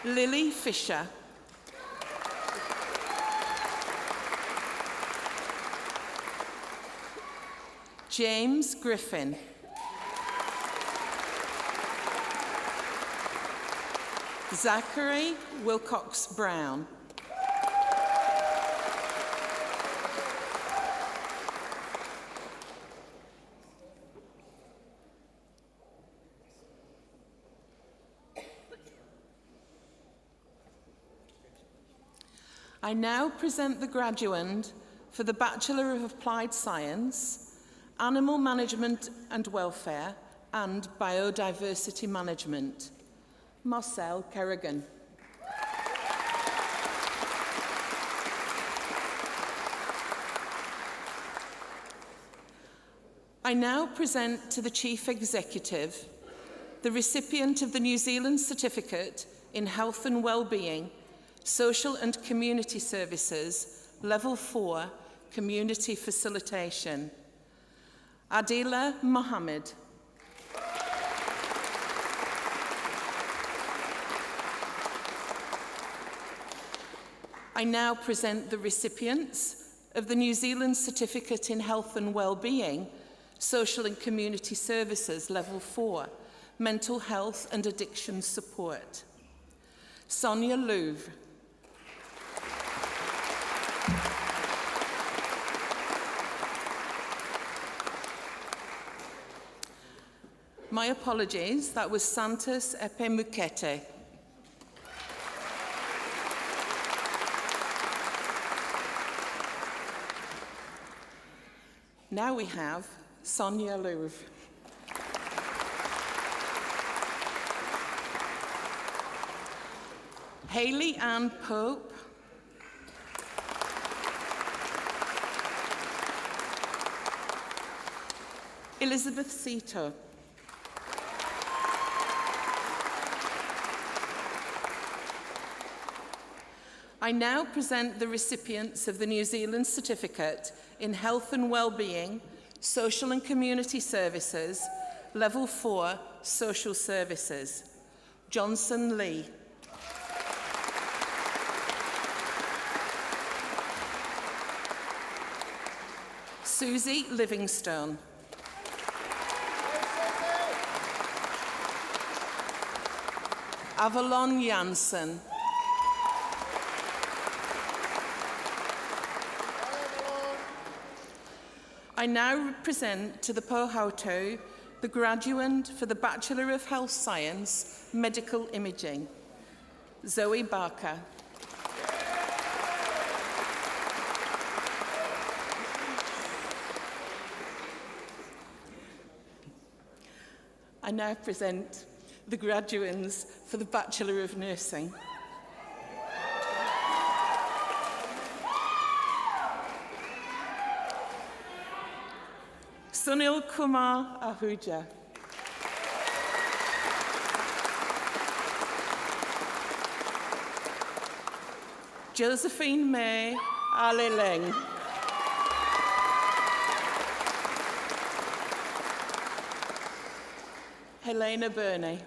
Lily Fisher. James Griffin. Zachary Wilcox Brown. I now present the graduand for the Bachelor of Applied Science, Animal Management and Welfare and Biodiversity Management, Marcel Kerrigan. I now present to the Chief Executive the recipient of the New Zealand Certificate in Health and Wellbeing, Social and Community Services, Level 4, Community Facilitation, Adila Mohammed. I now present the recipients of the New Zealand Certificate in Health and Wellbeing, Social and Community Services, Level 4, Mental Health and Addiction Support. Sonia Louvre. My apologies, that was Santos Epemukete. Now we have Sonia Louvre. Hayley Ann Pope. Elizabeth Sito. I now present the recipients of the New Zealand Certificate in Health and Wellbeing, Social and Community Services, Level 4, Social Services. Johnson Lee. Susie Livingstone. Avalon Janssen. I now present to the Pohautu the graduand for the Bachelor of Health Science, Medical Imaging, Zoe Barker. I now present the graduands for the Bachelor of Nursing. Sunil Kumar Ahuja. Josephine May Alileng. Helena Burney.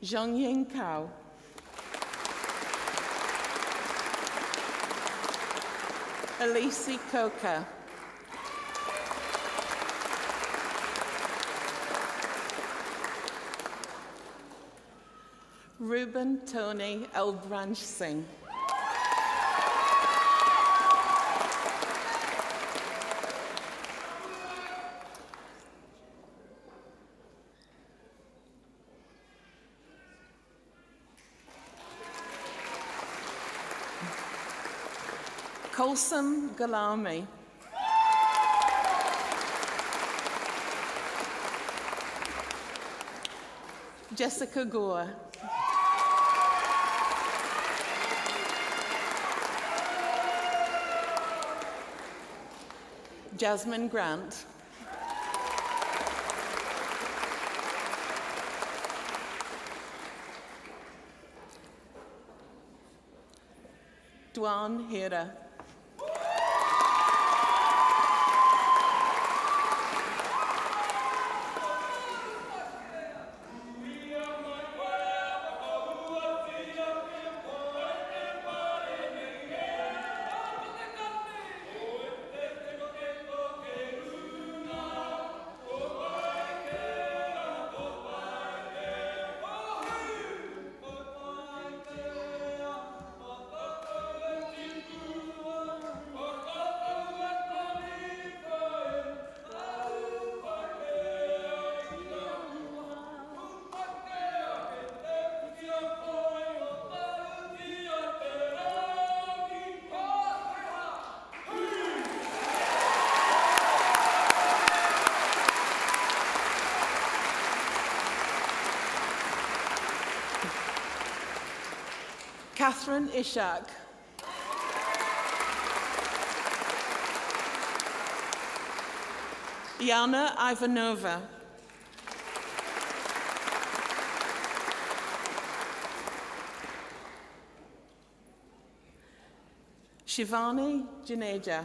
Zhang Ying Kao. Elise Coker. Reuben Tony Elbranch Singh. Kolsum Galami. Jessica Gore. Jasmine Grant. Dwan Hira. Catherine Ishak. Yana Ivanova. Shivani Juneja.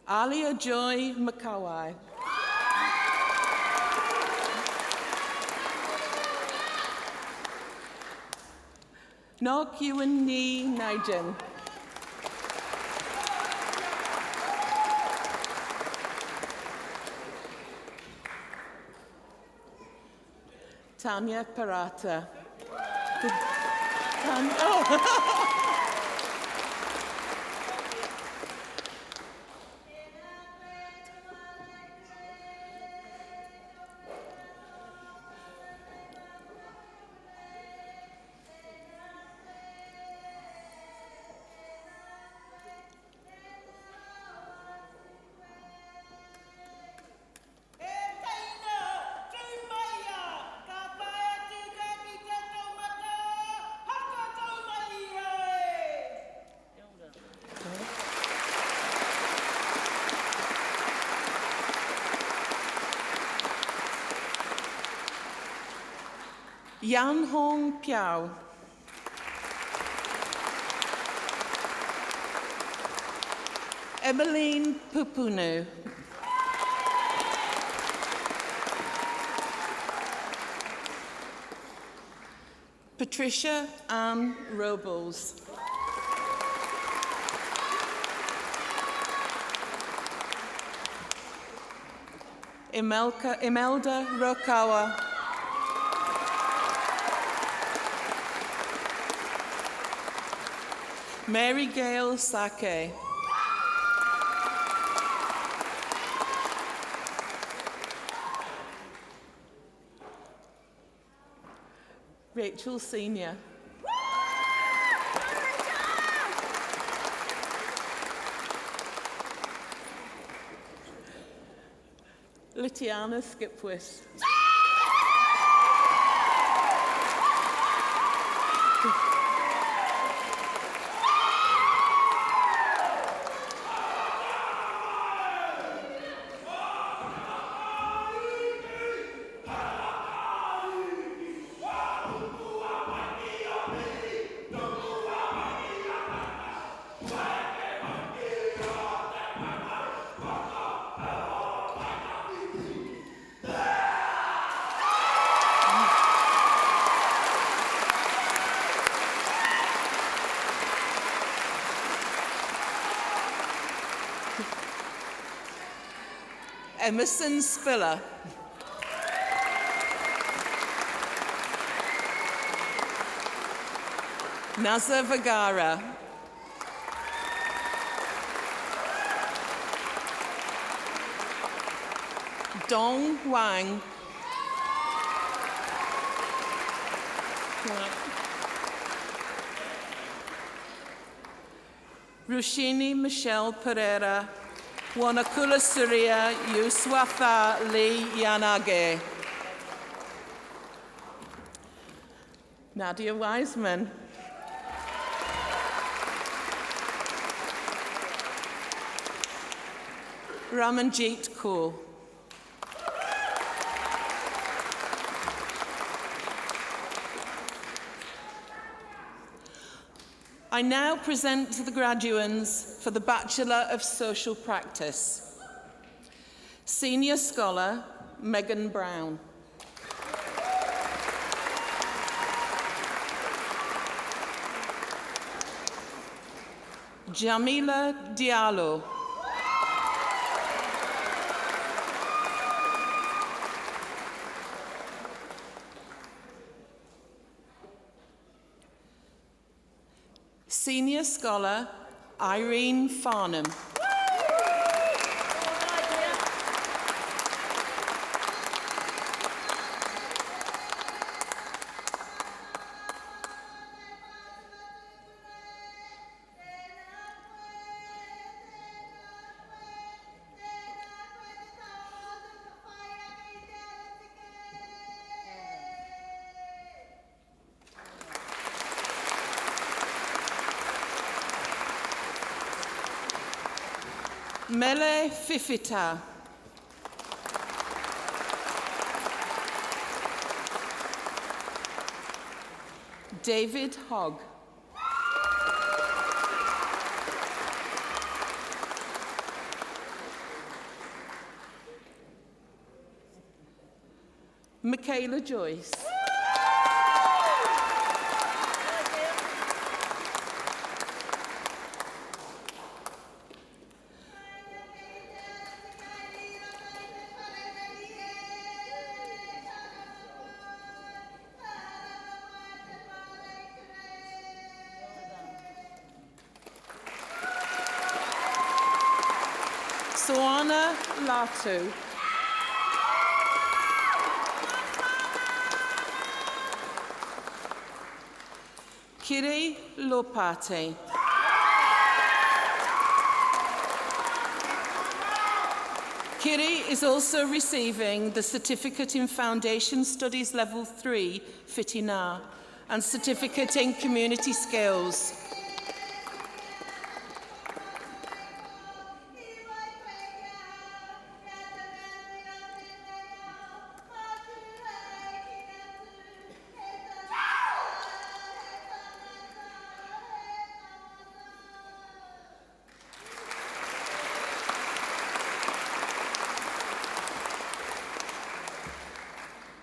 Alia Joy Makawai. Nok Yuan Ni Nigel. Tanya Parata. Yan Hong Piao. Emmeline Pupunu. Patricia Ann Robles. Imelda Rokawa. Mary Gail Sake. Rachel Senior. Litiana Skipwith. Emerson Spiller. Naza Vergara. Dong Wang. Rushini Michelle Pereira. Wanakula Surya Yuswafa Lee Yanage. Nadia Wiseman. Ramanjit Kaur. I now present to the graduands for the Bachelor of Social Practice. Senior Scholar, Megan Brown. Jamila Diallo. Senior Scholar, Irene Farnham. Mele Fifita. David Hogg. Michaela Joyce. Soana Latu. Kiri Lopate. Kiri is also receiving the Certificate in Foundation Studies Level 3, Fitina, and Certificate in Community Skills.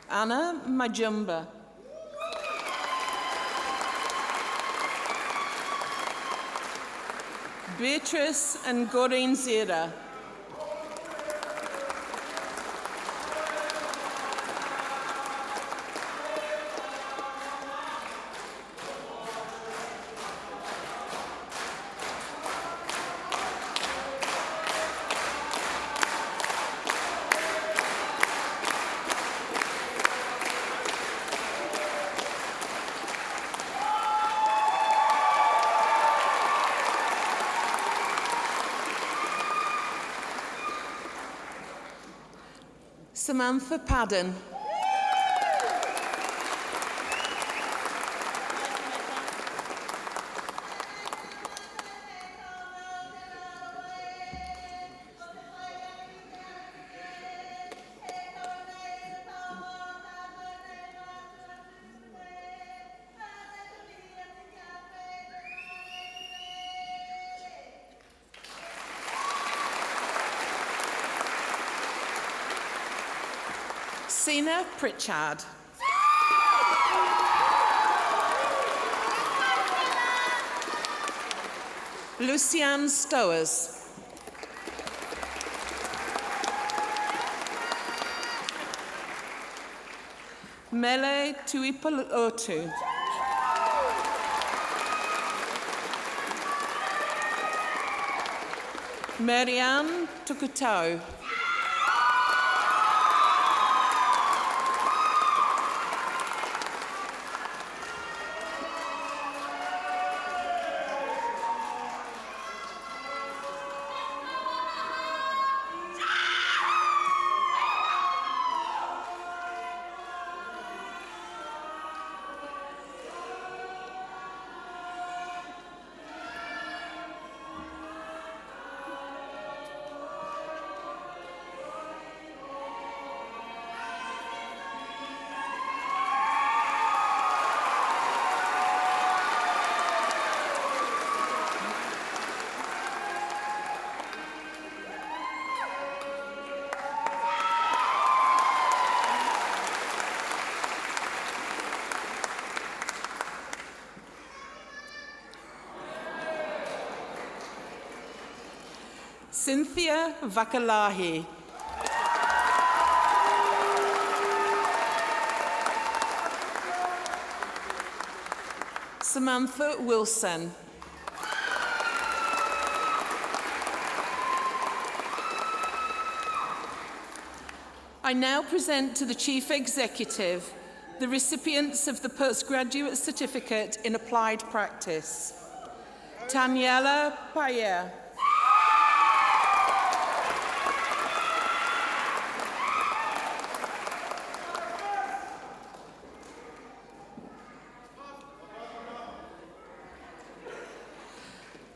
Anna Majumba. Beatrice and Gorin Zira. Samantha Padden. Sina Pritchard. Lucianne Stowers. Mele Tuipulotu. Marianne Tukutau. Cynthia Vakalahi. Samantha Wilson. I now present to the Chief Executive the recipients of the Postgraduate Certificate in Applied Practice. Taniela Payer.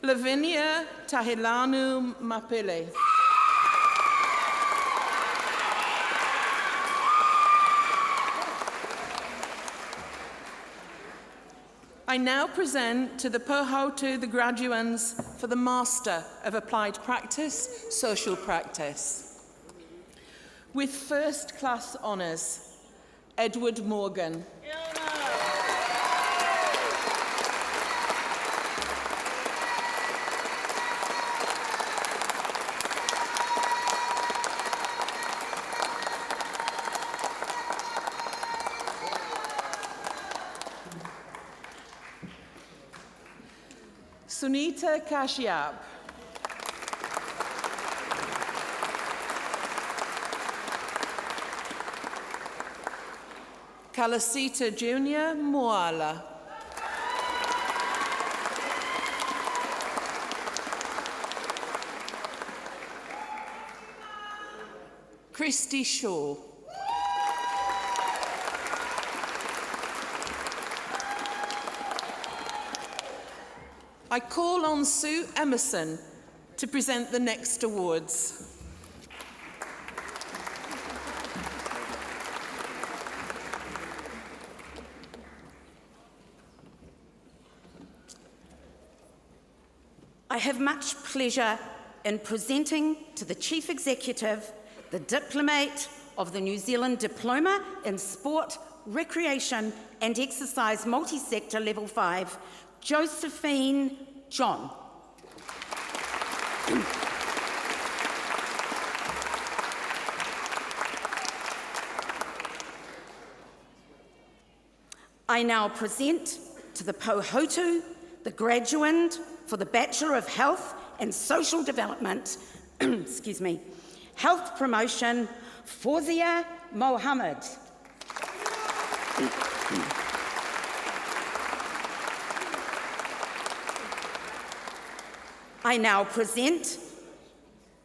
Lavinia Tahilanu Mapele. I now present to the Pohautu the graduands for the Master of Applied Practice, Social Practice. With first class honours, Edward Morgan. Sunita Kashyap. Kalasita Junior Moala. Christy Shaw. I call on Sue Emerson to present the next awards. I have much pleasure in presenting to the Chief Executive the Diplomate of the New Zealand Diploma in Sport, Recreation and Exercise Multi-Sector Level 5, Josephine John. I now present to the Pohautu the graduand for the Bachelor of Health and Social Development, excuse me, Health Promotion, Fawzia Mohammed. I now present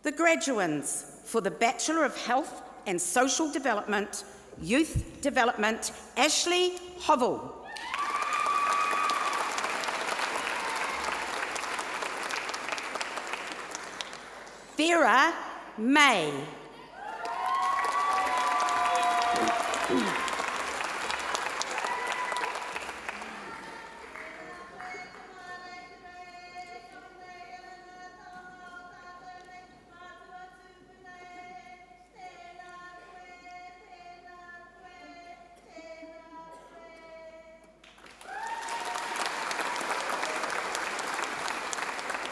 the graduands for the Bachelor of Health and Social Development, Youth Development, Ashley Hovell. Vera May.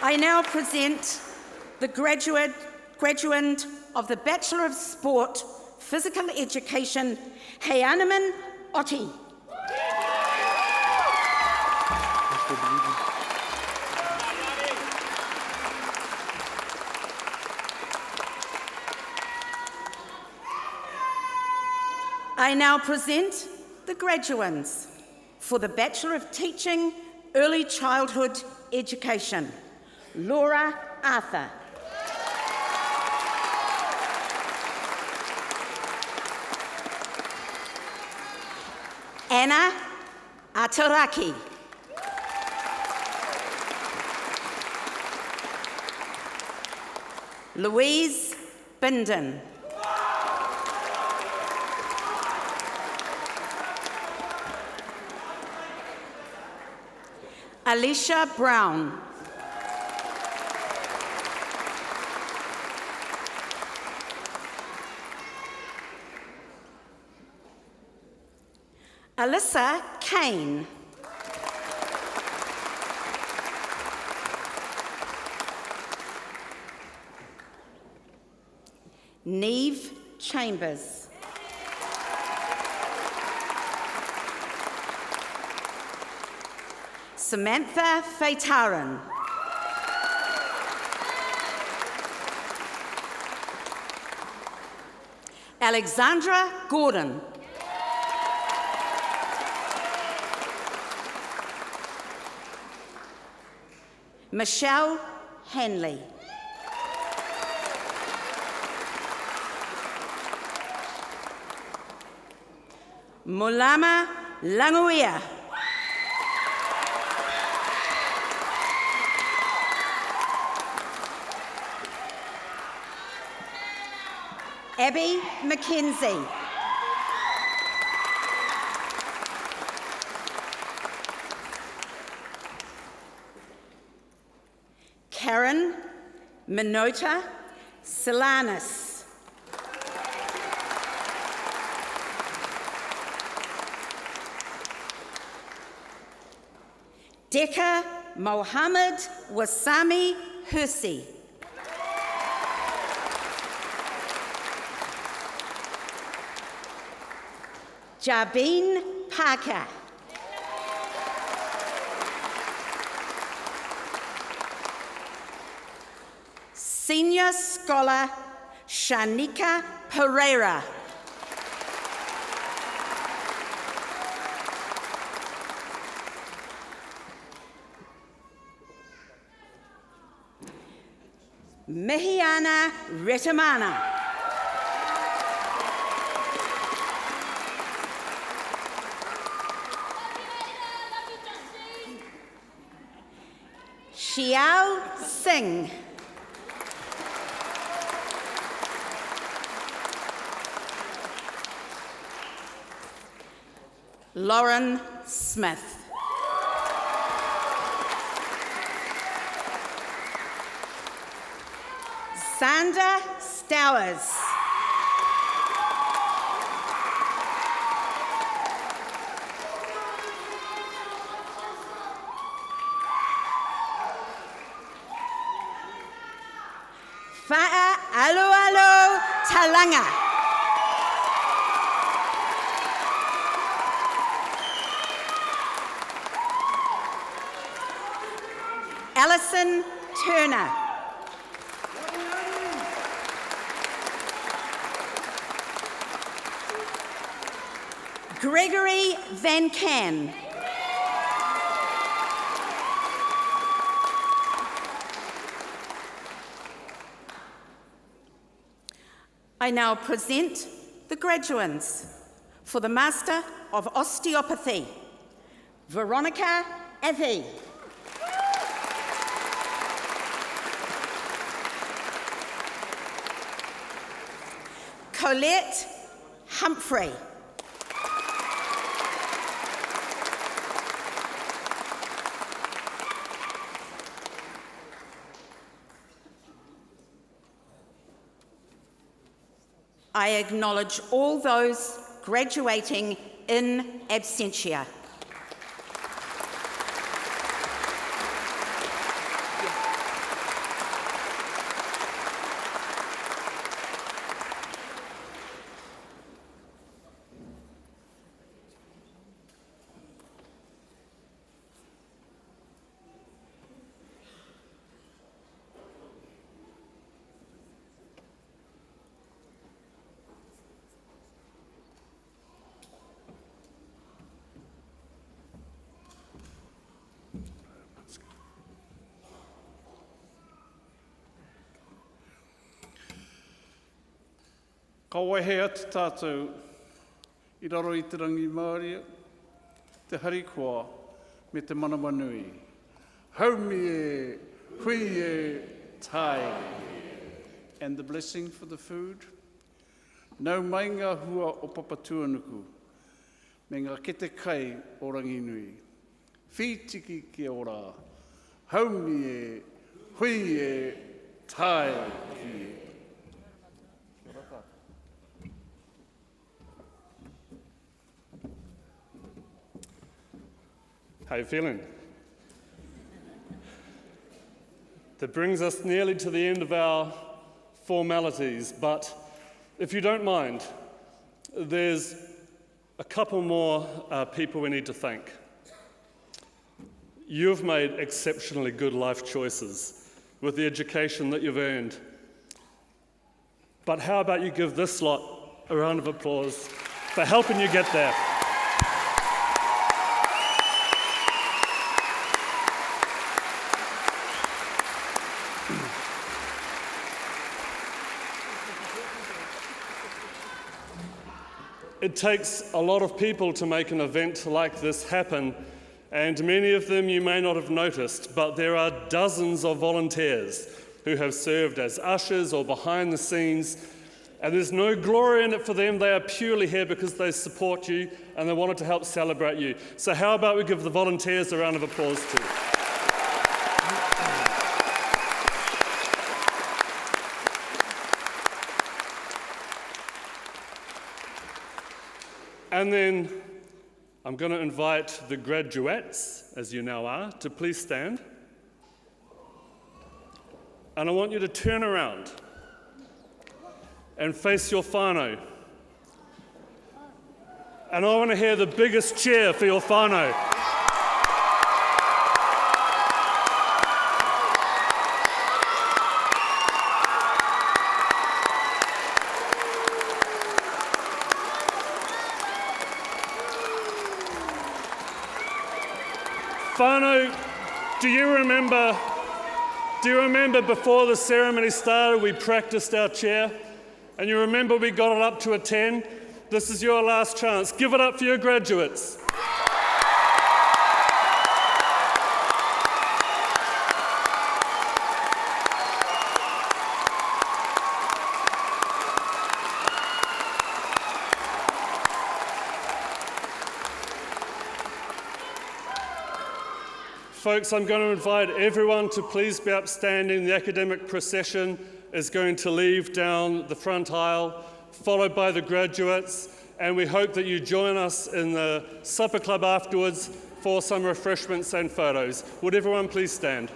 I now present the graduand of the Bachelor of Sport, Physical Education, Heianaman Oti. I now present the graduands for the Bachelor of Teaching, Early Childhood Education. Laura Arthur. Anna Ataraki. Louise Binden. Alicia Brown. Alyssa Kane. Neve Chambers. Samantha Faitaran. Alexandra Gordon. Michelle Hanley. Mulama Languia. Abby McKenzie. Karen Minota Silanis. Deka Mohammed Wasami Hursi. Jabin Parker. Senior Scholar Shanika Pereira. Mehiana Retamana. Xiao Singh. Lauren Smith. Sandra Stowers. Fa'a Alo Alo Talanga. Alison Turner. Gregory Van Can. I now present the graduands for the Master of Osteopathy. Veronica Athey. Colette Humphrey. I acknowledge all those graduating in absentia. Ka wahe atu tātou I raro I te rangi Māoria, te harikoa me te manawanui. Haumi e, hui e, tai. And the blessing for the food. Nau mai ngā hua o Papatuanuku, me ngā kete kai o Ranginui. Whitiki ki ora, haumi e, hui e, tai ki e. How you feeling? That brings us nearly to the end of our formalities, but if you don't mind, there's a couple more people we need to thank. You've made exceptionally good life choices with the education that you've earned. But how about you give this lot a round of applause for helping you get there? It takes a lot of people to make an event like this happen, and many of them you may not have noticed, but there are dozens of volunteers who have served as ushers or behind the scenes, and there's no glory in it for them. They are purely here because they support you and they wanted to help celebrate you. So how about we give the volunteers a round of applause too? And then I'm going to invite the graduates, as you now are, to please stand. And I want you to turn around and face your whānau. And I want to hear the biggest cheer for your whānau. Whānau, do you remember before the ceremony started we practiced our chair? And you remember we got it up to a 10? This is your last chance. Give it up for your graduates. Folks, I'm going to invite everyone to please be upstanding. The academic procession is going to leave down the front aisle, followed by the graduates, and we hope that you join us in the supper club afterwards for some refreshments and photos. Would everyone please stand?